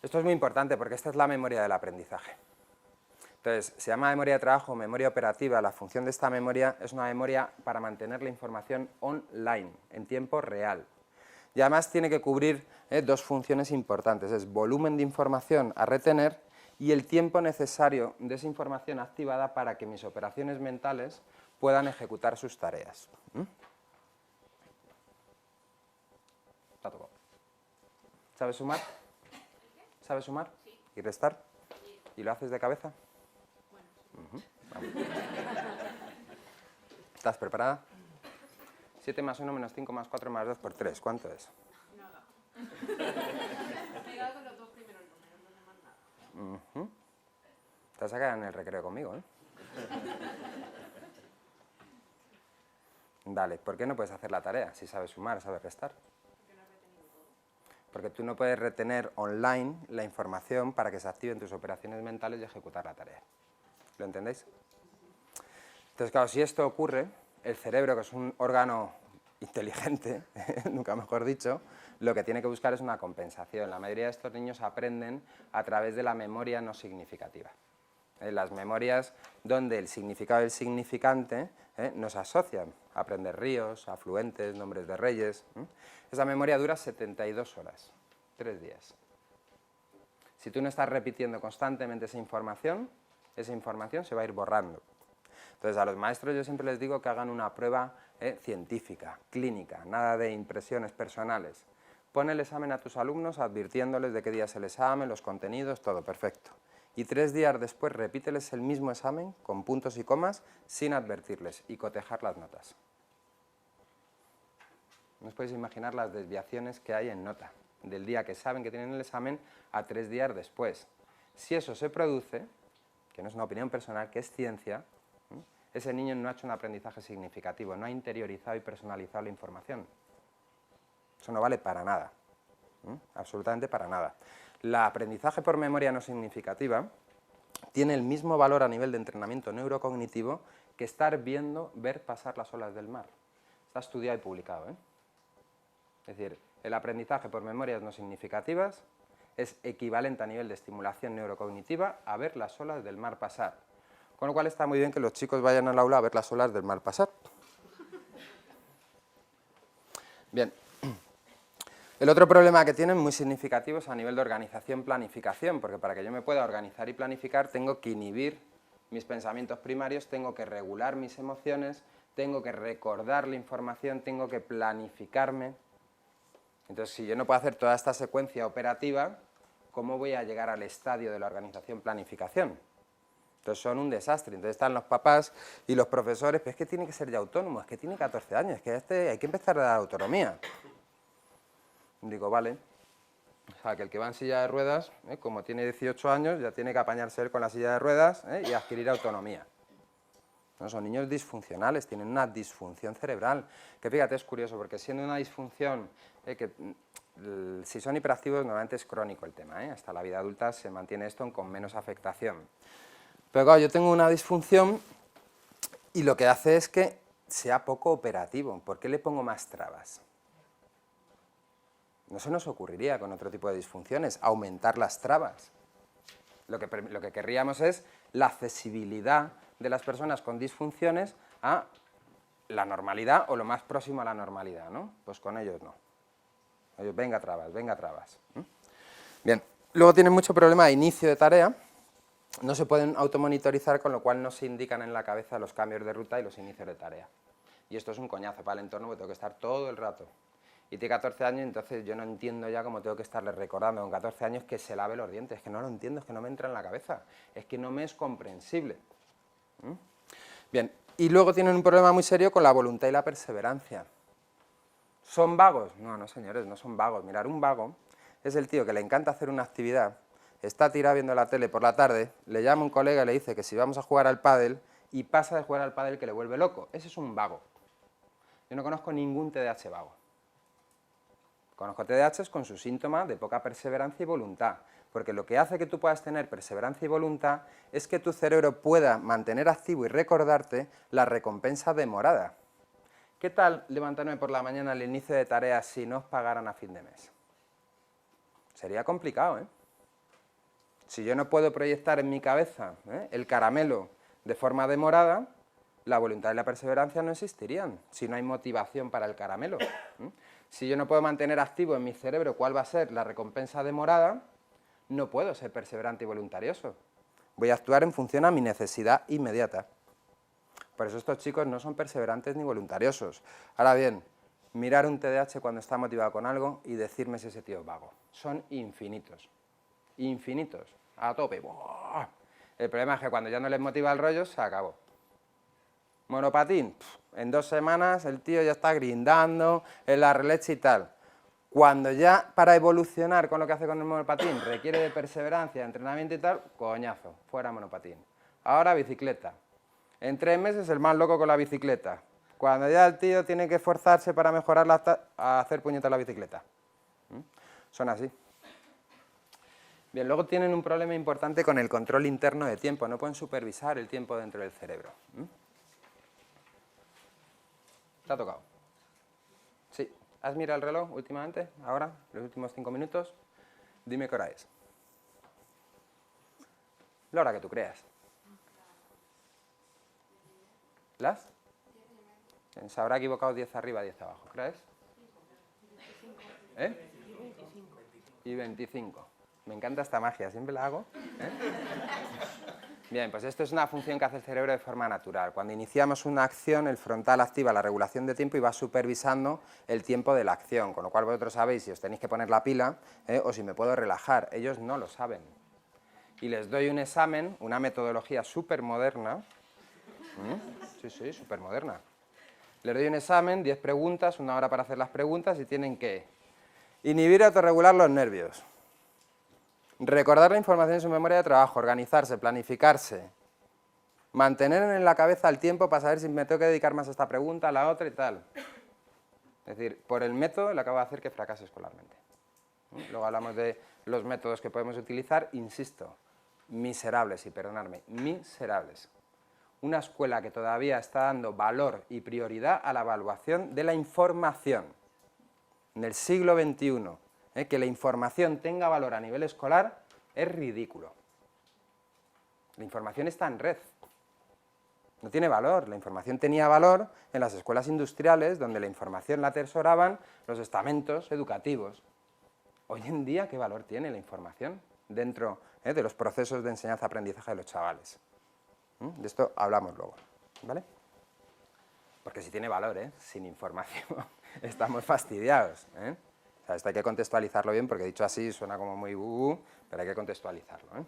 Esto es muy importante porque esta es la memoria del aprendizaje. Entonces, se llama memoria de trabajo, memoria operativa. La función de esta memoria es una memoria para mantener la información online, en tiempo real. Y además tiene que cubrir dos funciones importantes, es volumen de información a retener y el tiempo necesario de esa información activada para que mis operaciones mentales puedan ejecutar sus tareas. ¿Sabes sumar? ¿Sabes sumar? Sí. ¿Y restar? Sí. ¿Y lo haces de cabeza? Bueno, sí. ¿Estás preparada? 7 más 1 menos 5 más 4 más 2 por 3. ¿Cuánto es? Nada. Me he quedado con los 2 primeros números, no demás nada. Te vas a quedar en el recreo conmigo, ¿eh? Dale, ¿por qué no puedes hacer la tarea si sabes sumar, sabes restar? Porque tú no puedes retener online la información para que se activen tus operaciones mentales y ejecutar la tarea. ¿Lo entendéis? Entonces, claro, si esto ocurre, el cerebro, que es un órgano inteligente, nunca mejor dicho, lo que tiene que buscar es una compensación. La mayoría de estos niños aprenden a través de la memoria no significativa. Las memorias donde el significado y el significante nos asocian. Aprender ríos, afluentes, nombres de reyes. Esa memoria dura 72 horas, 3 días. Si tú no estás repitiendo constantemente esa información se va a ir borrando. Entonces, a los maestros yo siempre les digo que hagan una prueba científica, clínica, nada de impresiones personales. Pon el examen a tus alumnos advirtiéndoles de qué día es el examen, los contenidos, todo perfecto. Y 3 días después repíteles el mismo examen con puntos y comas sin advertirles y cotejar las notas. No os podéis imaginar las desviaciones que hay en nota, del día que saben que tienen el examen a 3 días después. Si eso se produce, que no es una opinión personal, que es ciencia, ese niño no ha hecho un aprendizaje significativo, no ha interiorizado y personalizado la información. Eso no vale para nada, absolutamente para nada. El aprendizaje por memoria no significativa tiene el mismo valor a nivel de entrenamiento neurocognitivo que estar ver pasar las olas del mar. Está estudiado y publicado, Es decir, el aprendizaje por memorias no significativas es equivalente a nivel de estimulación neurocognitiva a ver las olas del mar pasar. Con lo cual está muy bien que los chicos vayan al aula a ver las olas del mar pasar. Bien. El otro problema que tienen muy significativo es a nivel de organización-planificación, porque para que yo me pueda organizar y planificar tengo que inhibir mis pensamientos primarios, tengo que regular mis emociones, tengo que recordar la información, tengo que planificarme. Entonces, si yo no puedo hacer toda esta secuencia operativa, ¿cómo voy a llegar al estadio de la organización-planificación? Entonces son un desastre. Entonces están los papás y los profesores, pero es que tiene que ser ya autónomo, es que tiene 14 años, es que hay que empezar a dar autonomía. Digo, vale, O sea, que el que va en silla de ruedas, como tiene 18 años, ya tiene que apañarse él con la silla de ruedas y adquirir autonomía. No, son niños disfuncionales, tienen una disfunción cerebral. Que fíjate, es curioso, porque siendo una disfunción, si son hiperactivos normalmente es crónico el tema, hasta la vida adulta se mantiene esto con menos afectación. Pero claro, yo tengo una disfunción y lo que hace es que sea poco operativo. ¿Por qué le pongo más trabas? No se nos ocurriría con otro tipo de disfunciones, aumentar las trabas. Lo que querríamos es la accesibilidad de las personas con disfunciones a la normalidad o lo más próximo a la normalidad, ¿no? Pues con ellos no. Ellos, venga trabas, venga trabas. Bien, luego tienen mucho problema de inicio de tarea, no se pueden automonitorizar, con lo cual no se indican en la cabeza los cambios de ruta y los inicios de tarea. Y esto es un coñazo para el entorno porque tengo que estar todo el rato. Y tiene 14 años, entonces yo no entiendo ya cómo tengo que estarle recordando con 14 años que se lave los dientes. Es que no lo entiendo, es que no me entra en la cabeza. Es que no me es comprensible. Bien, y luego tienen un problema muy serio con la voluntad y la perseverancia. ¿Son vagos? No, no señores, no son vagos. Mirar, un vago es el tío que le encanta hacer una actividad, está tirado viendo la tele por la tarde, le llama un colega y le dice que si vamos a jugar al pádel, y pasa de jugar al pádel que le vuelve loco. Ese es un vago. Yo no conozco ningún TDAH vago. Conozco TDAHs con su síntoma de poca perseverancia y voluntad, porque lo que hace que tú puedas tener perseverancia y voluntad es que tu cerebro pueda mantener activo y recordarte la recompensa demorada. ¿Qué tal levantarme por la mañana al inicio de tareas si no os pagaran a fin de mes? Sería complicado, ¿eh? Si yo no puedo proyectar en mi cabeza el caramelo de forma demorada, la voluntad y la perseverancia no existirían, si no hay motivación para el caramelo. Si yo no puedo mantener activo en mi cerebro cuál va a ser la recompensa demorada, no puedo ser perseverante y voluntarioso. Voy a actuar en función a mi necesidad inmediata. Por eso estos chicos no son perseverantes ni voluntariosos. Ahora bien, mirar un TDAH cuando está motivado con algo y decirme si ese tío es vago. Son infinitos. Infinitos. A tope. ¡Buah! El problema es que cuando ya no les motiva el rollo, se acabó. Monopatín, en 2 semanas el tío ya está grindando en la releche y tal. Cuando ya para evolucionar con lo que hace con el monopatín requiere de perseverancia, de entrenamiento y tal, coñazo, fuera monopatín. Ahora bicicleta. En 3 meses el más loco con la bicicleta. Cuando ya el tío tiene que esforzarse para mejorar a hacer puñetas la bicicleta. Son así. Bien, luego tienen un problema importante con el control interno de tiempo. No pueden supervisar el tiempo dentro del cerebro. ¿Te ha tocado? Sí. ¿Has mirado el reloj últimamente? Ahora, los últimos 5 minutos. Dime qué hora es. La hora que tú creas. ¿Las? Se habrá equivocado 10 arriba, 10 abajo. ¿Crees? ¿Eh? Y 25. Me encanta esta magia, siempre la hago. Bien, pues esto es una función que hace el cerebro de forma natural. Cuando iniciamos una acción, el frontal activa la regulación de tiempo y va supervisando el tiempo de la acción, con lo cual vosotros sabéis si os tenéis que poner la pila o si me puedo relajar. Ellos no lo saben. Y les doy un examen, una metodología súper moderna. Sí, súper moderna. Les doy un examen, 10 preguntas, 1 hora para hacer las preguntas y tienen que inhibir y autorregular los nervios, recordar la información en su memoria de trabajo, organizarse, planificarse, mantener en la cabeza el tiempo para saber si me tengo que dedicar más a esta pregunta, a la otra y tal. Es decir, por el método le acabo de hacer que fracase escolarmente. Luego hablamos de los métodos que podemos utilizar, insisto, miserables, y perdonadme, miserables. Una escuela que todavía está dando valor y prioridad a la evaluación de la información. En el siglo XXI, que la información tenga valor a nivel escolar es ridículo. La información está en red. No tiene valor. La información tenía valor en las escuelas industriales, donde la información la atesoraban los estamentos educativos. Hoy en día, ¿qué valor tiene la información dentro de los procesos de enseñanza-aprendizaje de los chavales? De esto hablamos luego, ¿vale? Porque si tiene valor, sin información, estamos fastidiados, O sea, esto hay que contextualizarlo bien, porque dicho así suena como muy pero hay que contextualizarlo,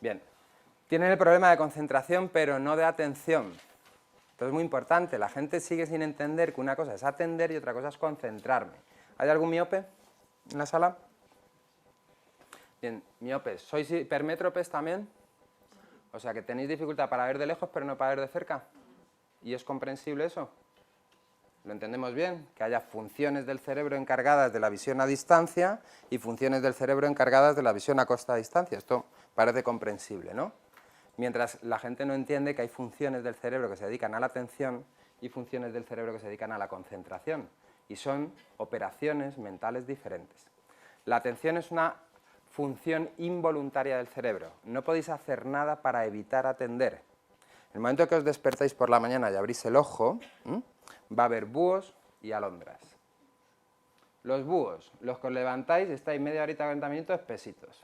Bien, tienen el problema de concentración, pero no de atención. Esto es muy importante, la gente sigue sin entender que una cosa es atender y otra cosa es concentrarme. ¿Hay algún miope en la sala? Bien, miopes, ¿sois hipermétropes también? O sea, que tenéis dificultad para ver de lejos, pero no para ver de cerca. ¿Y es comprensible eso? ¿Lo entendemos bien? Que haya funciones del cerebro encargadas de la visión a distancia y funciones del cerebro encargadas de la visión a corta distancia. Esto parece comprensible, ¿no? Mientras la gente no entiende que hay funciones del cerebro que se dedican a la atención y funciones del cerebro que se dedican a la concentración. Y son operaciones mentales diferentes. La atención es una función involuntaria del cerebro. No podéis hacer nada para evitar atender. En el momento que os despertáis por la mañana y abrís el ojo, va a haber búhos y alondras. Los búhos, los que os levantáis, estáis media horita, 40 minutos, espesitos.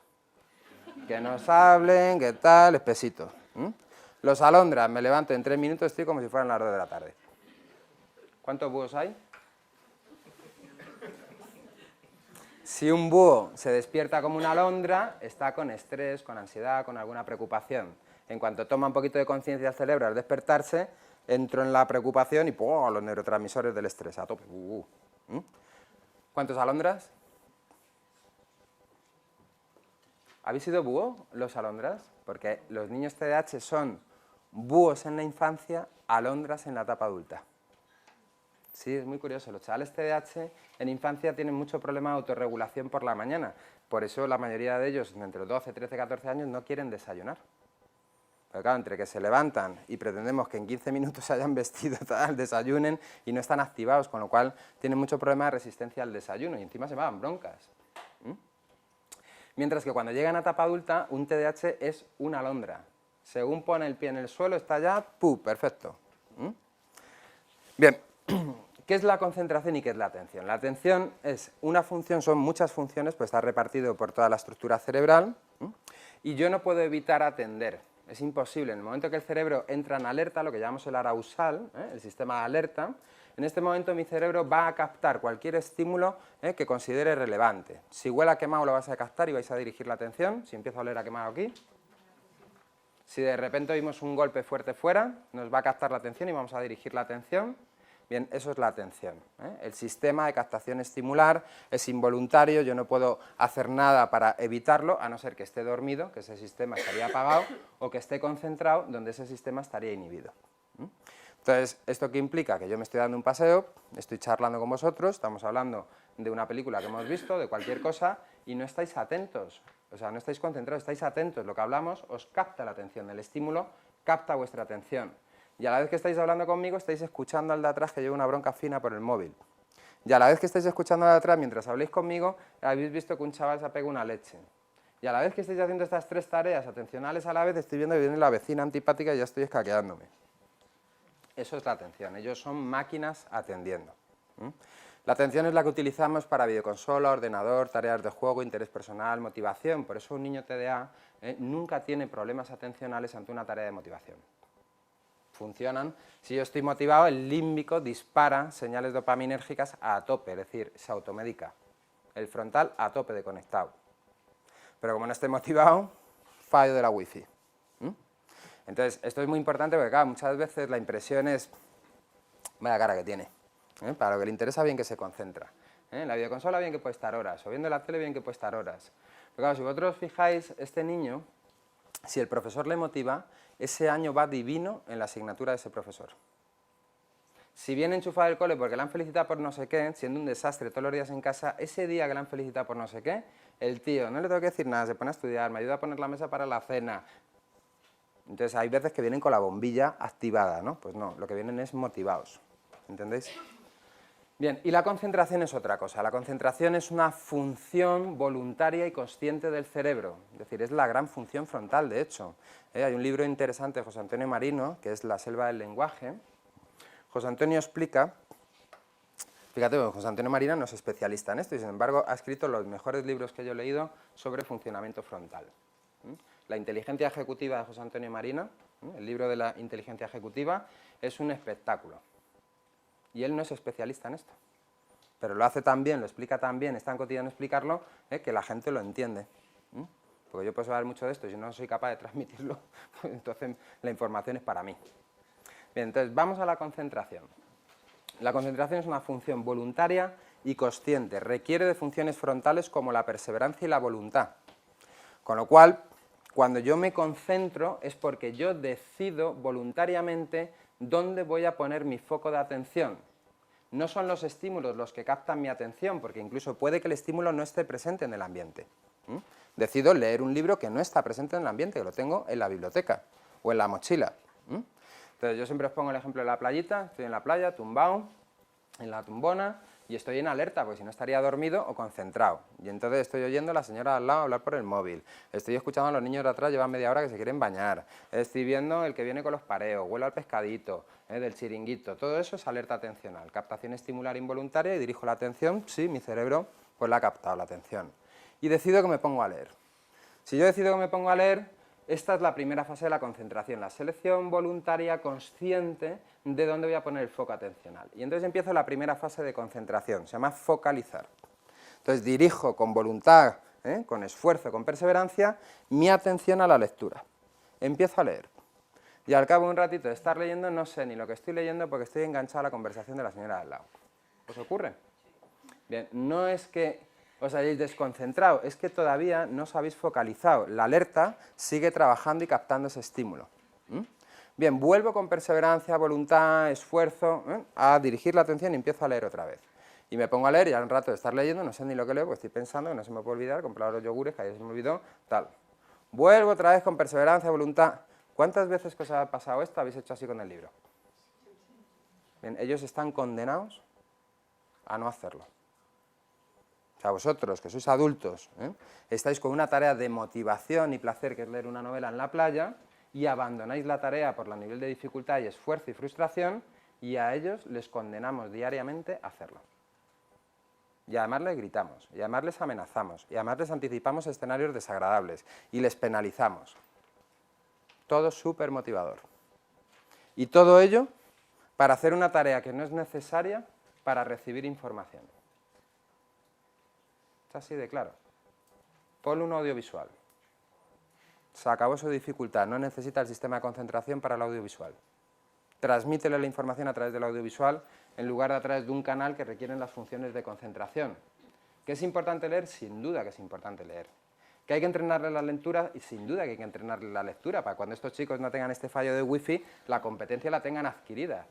Que nos hablen, qué tal, espesitos. Los alondras, me levanto en 3 minutos, estoy como si fueran las 2 de la tarde. ¿Cuántos búhos hay? Si un búho se despierta como una alondra, está con estrés, con ansiedad, con alguna preocupación. En cuanto toma un poquito de conciencia el cerebro al despertarse, entro en la preocupación y ¡pum!, los neurotransmisores del estrés a tope. ¿Cuántos alondras? ¿Habéis sido búho, los alondras? Porque los niños TDAH son búhos en la infancia, alondras en la etapa adulta. Sí, es muy curioso. Los chavales TDAH en infancia tienen mucho problema de autorregulación por la mañana. Por eso la mayoría de ellos, entre los 12, 13, 14 años, no quieren desayunar. Porque claro, entre que se levantan y pretendemos que en 15 minutos se hayan vestido, tal, desayunen y no están activados, con lo cual tienen mucho problema de resistencia al desayuno y encima se me dan broncas. Mientras que cuando llegan a etapa adulta, un TDAH es una alondra. Según pone el pie en el suelo, está ya, ¡pum!, perfecto. Bien, ¿qué es la concentración y qué es la atención? La atención es una función, son muchas funciones, pues está repartido por toda la estructura cerebral, y yo no puedo evitar atender. Es imposible. En el momento que el cerebro entra en alerta, lo que llamamos el arousal, el sistema de alerta, en este momento mi cerebro va a captar cualquier estímulo que considere relevante. Si huele a quemado lo vas a captar y vais a dirigir la atención. Si empieza a oler a quemado aquí. Si de repente oímos un golpe fuerte fuera, nos va a captar la atención y vamos a dirigir la atención. Bien, eso es la atención. El sistema de captación estimular es involuntario, yo no puedo hacer nada para evitarlo, a no ser que esté dormido, que ese sistema estaría apagado, o que esté concentrado, donde ese sistema estaría inhibido. Entonces, ¿esto qué implica? Que yo me estoy dando un paseo, estoy charlando con vosotros, estamos hablando de una película que hemos visto, de cualquier cosa, y no estáis atentos, o sea, no estáis concentrados, estáis atentos, lo que hablamos os capta la atención, el estímulo capta vuestra atención. Y a la vez que estáis hablando conmigo, estáis escuchando al de atrás que lleva una bronca fina por el móvil. Y a la vez que estáis escuchando al de atrás, mientras habléis conmigo, habéis visto que un chaval se ha pegado una leche. Y a la vez que estáis haciendo estas 3 tareas atencionales a la vez, estoy viendo que viene la vecina antipática y ya estoy escaqueándome. Eso es la atención, ellos son máquinas atendiendo. La atención es la que utilizamos para videoconsola, ordenador, tareas de juego, interés personal, motivación. Por eso un niño TDA nunca tiene problemas atencionales ante una tarea de motivación. Funcionan. Si yo estoy motivado, el límbico dispara señales dopaminérgicas a tope, es decir, se automedica. El frontal a tope de conectado. Pero como no esté motivado, fallo de la wifi. Entonces, esto es muy importante porque, claro, muchas veces la impresión es, vaya cara que tiene. Para lo que le interesa, bien que se concentra. En la videoconsola, bien que puede estar horas. O viendo la tele, bien que puede estar horas. Pero claro, si vosotros os fijáis, este niño, si el profesor le motiva, ese año va divino en la asignatura de ese profesor. Si viene enchufado del cole porque le han felicitado por no sé qué, siendo un desastre todos los días en casa, ese día que le han felicitado por no sé qué, el tío no le tengo que decir nada, se pone a estudiar, me ayuda a poner la mesa para la cena. Entonces hay veces que vienen con la bombilla activada, ¿no? Pues no, lo que vienen es motivados, ¿entendéis? Bien, y la concentración es otra cosa. La concentración es una función voluntaria y consciente del cerebro, es decir, es la gran función frontal, de hecho. Hay un libro interesante de José Antonio Marino, que es La selva del lenguaje. José Antonio explica, fíjate, José Antonio Marino no es especialista en esto y sin embargo ha escrito los mejores libros que yo he leído sobre funcionamiento frontal. La inteligencia ejecutiva de José Antonio Marino, el libro de la inteligencia ejecutiva, es un espectáculo. Y él no es especialista en esto, pero lo hace tan bien, lo explica tan bien, es tan cotidiano explicarlo, que la gente lo entiende. Porque yo puedo saber mucho de esto y si no soy capaz de transmitirlo, pues entonces la información es para mí. Bien, entonces vamos a la concentración. La concentración es una función voluntaria y consciente, requiere de funciones frontales como la perseverancia y la voluntad. Con lo cual, cuando yo me concentro es porque yo decido voluntariamente dónde voy a poner mi foco de atención. No son los estímulos los que captan mi atención, porque incluso puede que el estímulo no esté presente en el ambiente. Decido leer un libro que no está presente en el ambiente, que lo tengo en la biblioteca o en la mochila. Entonces yo siempre os pongo el ejemplo de la playita, estoy en la playa, tumbado, en la tumbona, y estoy en alerta, porque si no estaría dormido o concentrado. Y entonces estoy oyendo a la señora al lado hablar por el móvil, estoy escuchando a los niños de atrás, llevan media hora que se quieren bañar, estoy viendo el que viene con los pareos, huelo al pescadito, del chiringuito, todo eso es alerta atencional, captación estimular involuntaria y dirijo la atención, sí, mi cerebro pues la ha captado la atención. Y decido que me pongo a leer. Si yo decido que me pongo a leer, esta es la primera fase de la concentración, la selección voluntaria consciente de dónde voy a poner el foco atencional. Y entonces empiezo la primera fase de concentración, se llama focalizar. Entonces dirijo con voluntad, con esfuerzo, con perseverancia, mi atención a la lectura. Empiezo a leer. Y al cabo de un ratito de estar leyendo, no sé ni lo que estoy leyendo porque estoy enganchado a la conversación de la señora de al lado. ¿Os ocurre? Bien, no es que os hayáis desconcentrado, es que todavía no os habéis focalizado. La alerta sigue trabajando y captando ese estímulo. Bien, vuelvo con perseverancia, voluntad, esfuerzo, a dirigir la atención y empiezo a leer otra vez. Y me pongo a leer y al rato de estar leyendo, no sé ni lo que leo, porque estoy pensando que no se me puede olvidar, comprar los yogures, que ayer se me olvidó, tal. Vuelvo otra vez con perseverancia, voluntad. ¿Cuántas veces que os ha pasado esto habéis hecho así con el libro? Bien, ellos están condenados a no hacerlo. O sea, vosotros, que sois adultos, estáis con una tarea de motivación y placer, que es leer una novela en la playa, y abandonáis la tarea por el nivel de dificultad y esfuerzo y frustración, y a ellos les condenamos diariamente a hacerlo. Y además les gritamos, y además les amenazamos, y además les anticipamos escenarios desagradables, y les penalizamos. Todo súper motivador. Y todo ello para hacer una tarea que no es necesaria para recibir información. Es así de claro. Ponle un audiovisual. Se acabó su dificultad, no necesita el sistema de concentración para el audiovisual. Transmítele la información a través del audiovisual en lugar de a través de un canal que requieren las funciones de concentración. ¿Que es importante leer? Sin duda que es importante leer. ¿Que hay que entrenarle la lectura? Y sin duda que hay que entrenarle la lectura, para cuando estos chicos no tengan este fallo de wifi, la competencia la tengan adquirida.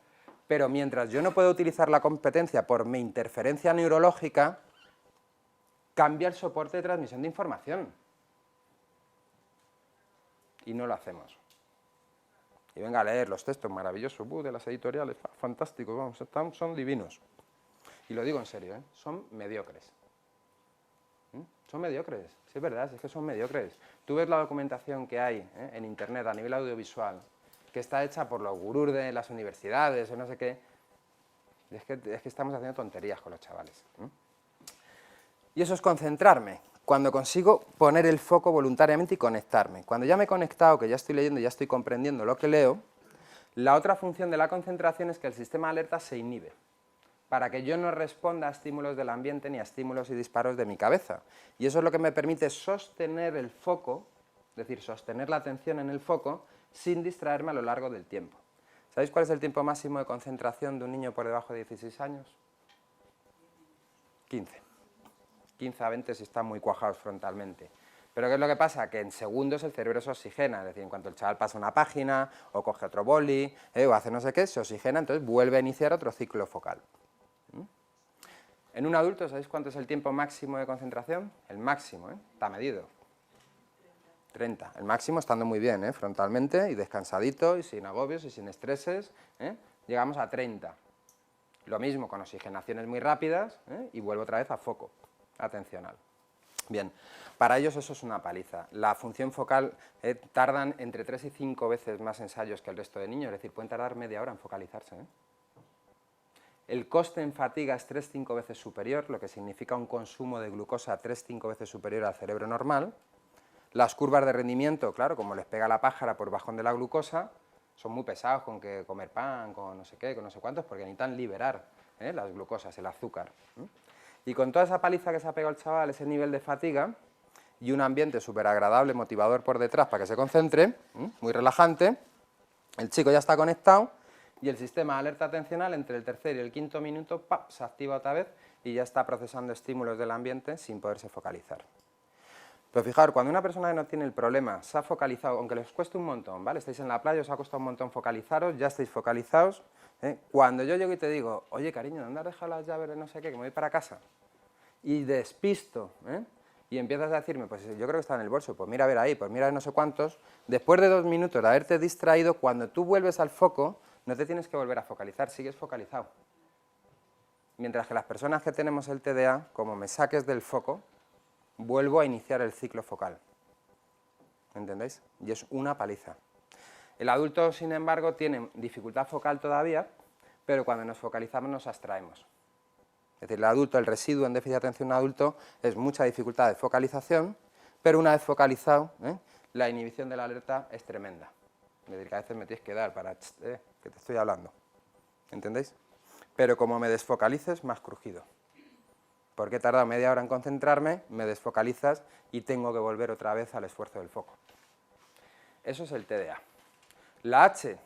Pero mientras yo no puedo utilizar la competencia por mi interferencia neurológica, cambia el soporte de transmisión de información. Y no lo hacemos. Y venga a leer los textos maravillosos de las editoriales, fantásticos, vamos, son divinos. Y lo digo en serio, son mediocres. Son mediocres, sí es verdad, es que son mediocres. Tú ves la documentación que hay en internet a nivel audiovisual, que está hecha por los gurús de las universidades o no sé qué, es que estamos haciendo tonterías con los chavales. Y eso es concentrarme, cuando consigo poner el foco voluntariamente y conectarme. Cuando ya me he conectado, que ya estoy leyendo y ya estoy comprendiendo lo que leo, la otra función de la concentración es que el sistema de alerta se inhibe, para que yo no responda a estímulos del ambiente ni a estímulos y disparos de mi cabeza. Y eso es lo que me permite sostener el foco, es decir, sostener la atención en el foco, sin distraerme a lo largo del tiempo. ¿Sabéis cuál es el tiempo máximo de concentración de un niño por debajo de 16 años? 15. 15 a 20 si están muy cuajados frontalmente. Pero ¿qué es lo que pasa? Que en segundos el cerebro se oxigena, es decir, en cuanto el chaval pasa una página, o coge otro boli, o hace no sé qué, se oxigena, entonces vuelve a iniciar otro ciclo focal. En un adulto, ¿sabéis cuánto es el tiempo máximo de concentración? El máximo, está medido. 30. El máximo estando muy bien, frontalmente y descansadito y sin agobios y sin estreses, llegamos a 30. Lo mismo con oxigenaciones muy rápidas y vuelvo otra vez a foco atencional. Bien, para ellos eso es una paliza. La función focal tardan entre 3 y 5 veces más ensayos que el resto de niños, es decir, pueden tardar media hora en focalizarse. El coste en fatiga es 3-5 veces superior, lo que significa un consumo de glucosa 3-5 veces superior al cerebro normal. Las curvas de rendimiento, claro, como les pega la pájara por bajón de la glucosa, son muy pesados con que comer pan, con no sé qué, con no sé cuántos, porque necesitan liberar las glucosas, el azúcar. Y con toda esa paliza que se ha pegado el chaval, ese nivel de fatiga, y un ambiente súper agradable, motivador por detrás para que se concentre, muy relajante, el chico ya está conectado, y el sistema de alerta atencional entre el tercer y el quinto minuto se activa otra vez y ya está procesando estímulos del ambiente sin poderse focalizar. Pero fijaos, cuando una persona que no tiene el problema se ha focalizado, aunque les cueste un montón, ¿vale? Estáis en la playa, os ha costado un montón focalizaros, ya estáis focalizados, ¿eh? Cuando yo llego y te digo, oye cariño, ¿dónde has dejado las llaves de no sé qué, que me voy para casa? Y despisto, ¿eh? Y empiezas a decirme, pues yo creo que está en el bolso, pues mira a ver ahí, pues mira a no sé cuántos, después de 2 minutos de haberte distraído, cuando tú vuelves al foco, no te tienes que volver a focalizar, sigues focalizado. Mientras que las personas que tenemos el TDA, como me saques del foco, vuelvo a iniciar el ciclo focal. ¿Entendéis? Y es una paliza. El adulto, sin embargo, tiene dificultad focal todavía, pero cuando nos focalizamos nos abstraemos. Es decir, el adulto, el residuo en déficit de atención de un adulto es mucha dificultad de focalización, pero una vez focalizado, la inhibición de la alerta es tremenda. Es decir, que a veces me tienes que dar para que te estoy hablando. ¿Entendéis? Pero como me desfocalices, más crujido. Porque he tardado media hora en concentrarme, me desfocalizas y tengo que volver otra vez al esfuerzo del foco. Eso es el TDA. La H,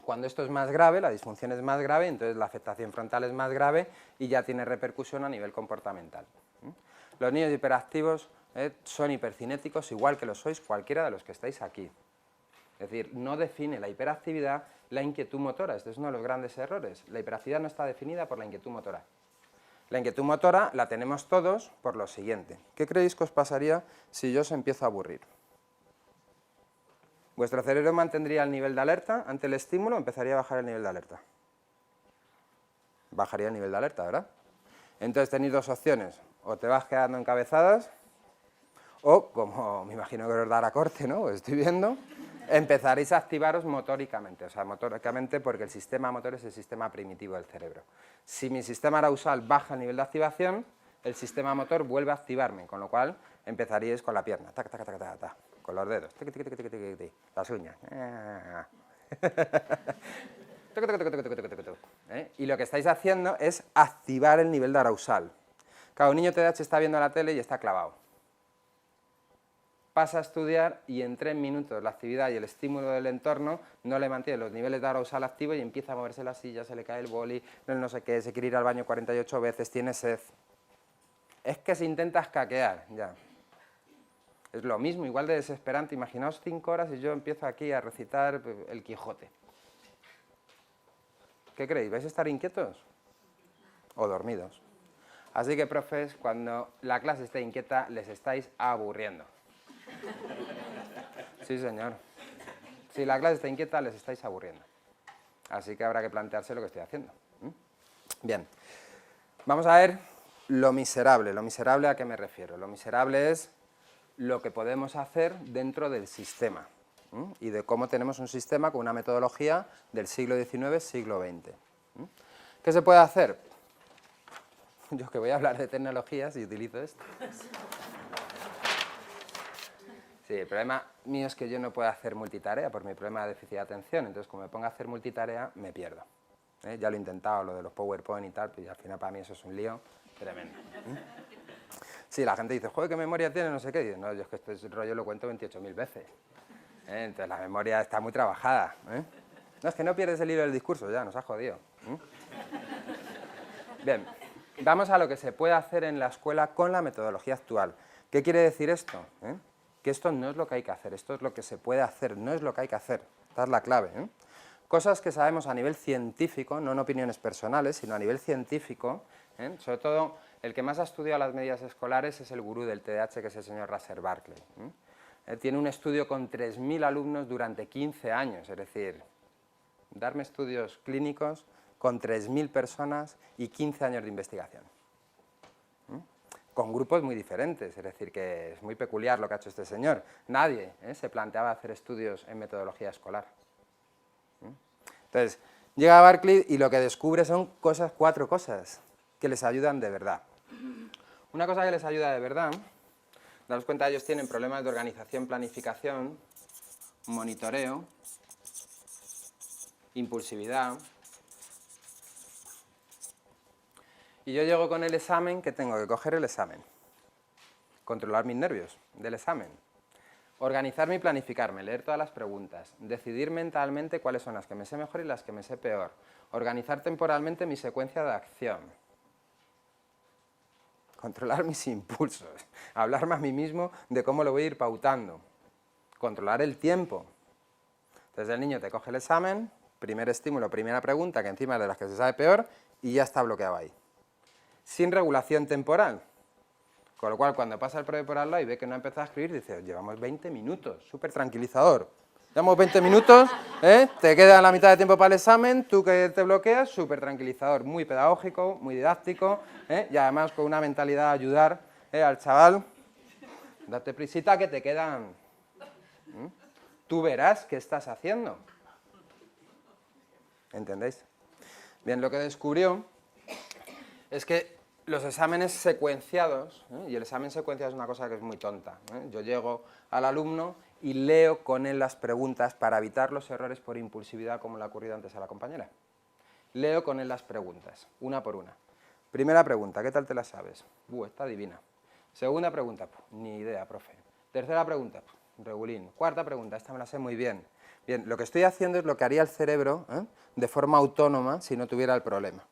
cuando esto es más grave, la disfunción es más grave, entonces la afectación frontal es más grave y ya tiene repercusión a nivel comportamental. Los niños hiperactivos son hipercinéticos, igual que lo sois cualquiera de los que estáis aquí. Es decir, no define la hiperactividad la inquietud motora. Este es uno de los grandes errores. La hiperactividad no está definida por la inquietud motora. La inquietud motora la tenemos todos por lo siguiente. ¿Qué creéis que os pasaría si yo os empiezo a aburrir? Vuestro cerebro mantendría el nivel de alerta ante el estímulo, empezaría a bajar el nivel de alerta. Bajaría el nivel de alerta, ¿verdad? Entonces tenéis dos opciones. O te vas quedando encabezadas, o, como me imagino que os dará corte, ¿no? Os estoy viendo, empezaréis a activaros motóricamente. O sea, motóricamente porque el sistema motor es el sistema primitivo del cerebro. Si mi sistema arousal baja el nivel de activación, el sistema motor vuelve a activarme, con lo cual empezaríais con la pierna, tac, tac, tac, tac, tac, con los dedos, tic, tic, tic, tic, tic, tic, las uñas. Y lo que estáis haciendo es activar el nivel de arousal. Cada niño TDAH está viendo la tele y está clavado. Pasa a estudiar y en 3 minutos la actividad y el estímulo del entorno no le mantiene los niveles de arousal activos y empieza a moverse la silla, se le cae el boli, no sé qué, se quiere ir al baño 48 veces, tiene sed. Es que se intenta escaquear, ya. Es lo mismo, igual de desesperante. Imaginaos 5 horas y yo empiezo aquí a recitar el Quijote. ¿Qué creéis? ¿Vais a estar inquietos? ¿O dormidos? Así que, profes, cuando la clase esté inquieta, les estáis aburriendo. Sí, señor. Si la clase está inquieta, les estáis aburriendo. Así que habrá que plantearse lo que estoy haciendo. Bien. Vamos a ver lo miserable. ¿Lo miserable a qué me refiero? Lo miserable es lo que podemos hacer dentro del sistema. Y de cómo tenemos un sistema con una metodología del siglo XIX, siglo XX. ¿Qué se puede hacer? Yo que voy a hablar de tecnologías y utilizo esto. Sí, el problema mío es que yo no puedo hacer multitarea por mi problema de déficit de atención, entonces como me pongo a hacer multitarea me pierdo. Ya lo he intentado, lo de los PowerPoint y tal, pues al final para mí eso es un lío tremendo. Sí, la gente dice, joder, ¿qué memoria tiene? No sé qué. Y digo, no, yo es que este rollo lo cuento 28.000 veces. Entonces la memoria está muy trabajada. No, es que no pierdes el hilo del discurso, ya, nos ha jodido. Bien, vamos a lo que se puede hacer en la escuela con la metodología actual. ¿Qué quiere decir esto? Que esto no es lo que hay que hacer, esto es lo que se puede hacer, no es lo que hay que hacer. Esta es la clave. Cosas que sabemos a nivel científico, no en opiniones personales, sino a nivel científico. Sobre todo, el que más ha estudiado las medidas escolares es el gurú del TDAH, que es el señor Russell Barkley. Tiene un estudio con 3.000 alumnos durante 15 años, es decir, darme estudios clínicos con 3.000 personas y 15 años de investigación. Con grupos muy diferentes, es decir, que es muy peculiar lo que ha hecho este señor. Nadie se planteaba hacer estudios en metodología escolar. Entonces, llega a Barkley y lo que descubre son 4 cosas que les ayudan de verdad. Una cosa que les ayuda de verdad, daros cuenta, ellos tienen problemas de organización, planificación, monitoreo, impulsividad. Y yo llego con el examen, que tengo que coger el examen, controlar mis nervios del examen, organizarme y planificarme, leer todas las preguntas, decidir mentalmente cuáles son las que me sé mejor y las que me sé peor, organizar temporalmente mi secuencia de acción. controlar mis impulsos, hablarme a mí mismo de cómo lo voy a ir pautando, controlar el tiempo. Entonces el niño te coge el examen, primer estímulo, primera pregunta, que encima es de las que se sabe peor, y ya está bloqueado ahí. Sin regulación temporal. Con lo cual, cuando pasa el profe por al lado y ve que no ha empezado a escribir, dice, llevamos 20 minutos, súper tranquilizador. Llevamos 20 minutos, te queda la mitad de tiempo para el examen, tú que te bloqueas, súper tranquilizador, muy pedagógico, muy didáctico, y además con una mentalidad de ayudar al chaval. Date prisita que te quedan. Tú verás qué estás haciendo. ¿Entendéis? Bien, lo que descubrió es que los exámenes secuenciados, y el examen secuenciado es una cosa que es muy tonta, yo llego al alumno y leo con él las preguntas para evitar los errores por impulsividad como le ha ocurrido antes a la compañera. Leo con él las preguntas, una por una. Primera pregunta, ¿qué tal te la sabes? Está divina. Segunda pregunta, ni idea, profe. Tercera pregunta, regulín. Cuarta pregunta, esta me la sé muy bien. Bien, lo que estoy haciendo es lo que haría el cerebro de forma autónoma si no tuviera el problema.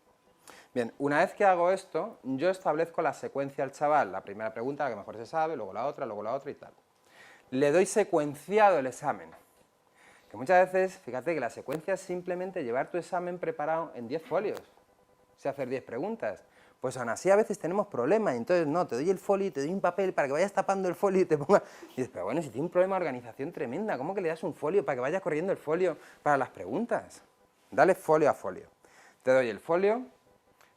Bien, una vez que hago esto, yo establezco la secuencia al chaval. La primera pregunta, la que mejor se sabe, luego la otra y tal. Le doy secuenciado el examen. Que muchas veces, fíjate que la secuencia es simplemente llevar tu examen preparado en 10 folios. O sea, hacer 10 preguntas. Pues aún así a veces tenemos problemas, entonces no, te doy el folio, te doy un papel para que vayas tapando el folio y te pongas... Y dices, pero bueno, si tiene un problema de organización tremenda, ¿cómo que le das un folio para que vayas corriendo el folio para las preguntas? Dale folio a folio. Te doy el folio,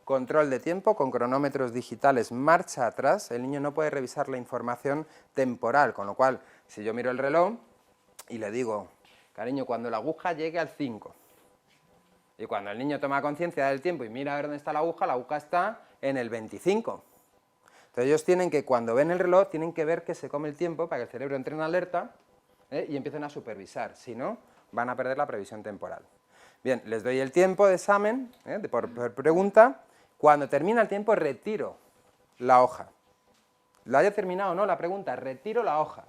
control de tiempo con cronómetros digitales, marcha atrás, el niño no puede revisar la información temporal, con lo cual, si yo miro el reloj y le digo, cariño, cuando la aguja llegue al 5, y cuando el niño toma conciencia del tiempo y mira a ver dónde está la aguja está en el 25. Entonces ellos tienen que, cuando ven el reloj, tienen que ver que se come el tiempo para que el cerebro entre en alerta y empiecen a supervisar, si no, van a perder la previsión temporal. Bien, les doy el tiempo de examen, por pregunta. Cuando termina el tiempo, retiro la hoja. La haya terminado o no la pregunta, retiro la hoja.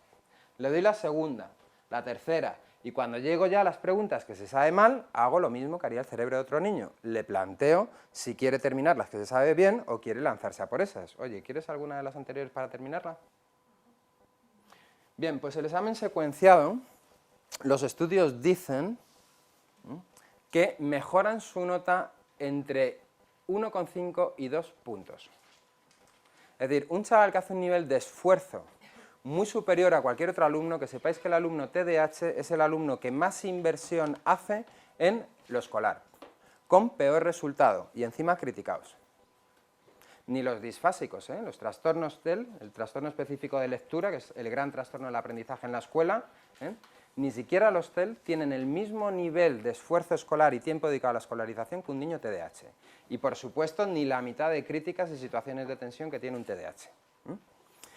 Le doy la segunda, la tercera, y cuando llego ya a las preguntas que se sabe mal, hago lo mismo que haría el cerebro de otro niño. Le planteo si quiere terminar las que se sabe bien o quiere lanzarse a por esas. Oye, ¿quieres alguna de las anteriores para terminarla? Bien, pues el examen secuenciado, los estudios dicen que mejoran su nota entre 1,5 y 2 puntos. Es decir, un chaval que hace un nivel de esfuerzo muy superior a cualquier otro alumno, que sepáis que el alumno TDAH es el alumno que más inversión hace en lo escolar, con peor resultado, y encima criticados. Ni los disfásicos, los trastornos TEL, el trastorno específico de lectura, que es el gran trastorno del aprendizaje en la escuela, ni siquiera los TEL tienen el mismo nivel de esfuerzo escolar y tiempo dedicado a la escolarización que un niño TDAH. Y por supuesto, ni la mitad de críticas y situaciones de tensión que tiene un TDAH.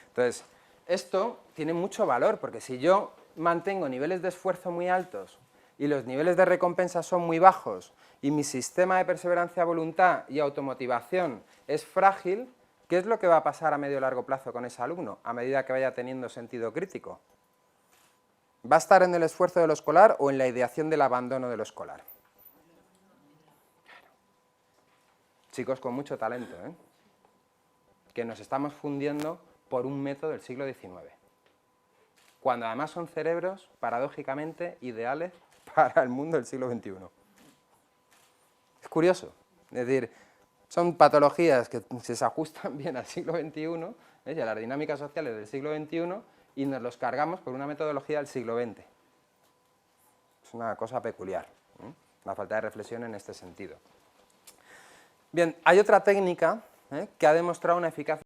Entonces, esto tiene mucho valor, porque si yo mantengo niveles de esfuerzo muy altos y los niveles de recompensa son muy bajos y mi sistema de perseverancia, voluntad y automotivación es frágil, ¿qué es lo que va a pasar a medio y largo plazo con ese alumno a medida que vaya teniendo sentido crítico? ¿Va a estar en el esfuerzo de lo escolar o en la ideación del abandono de lo escolar? Chicos con mucho talento, que nos estamos fundiendo por un método del siglo XIX, cuando además son cerebros, paradójicamente, ideales para el mundo del siglo XXI. Es curioso, es decir, son patologías que se ajustan bien al siglo XXI y a las dinámicas sociales del siglo XXI y nos los cargamos por una metodología del siglo XX. Es una cosa peculiar, la falta de reflexión en este sentido. Bien, hay otra técnica que ha demostrado una eficacia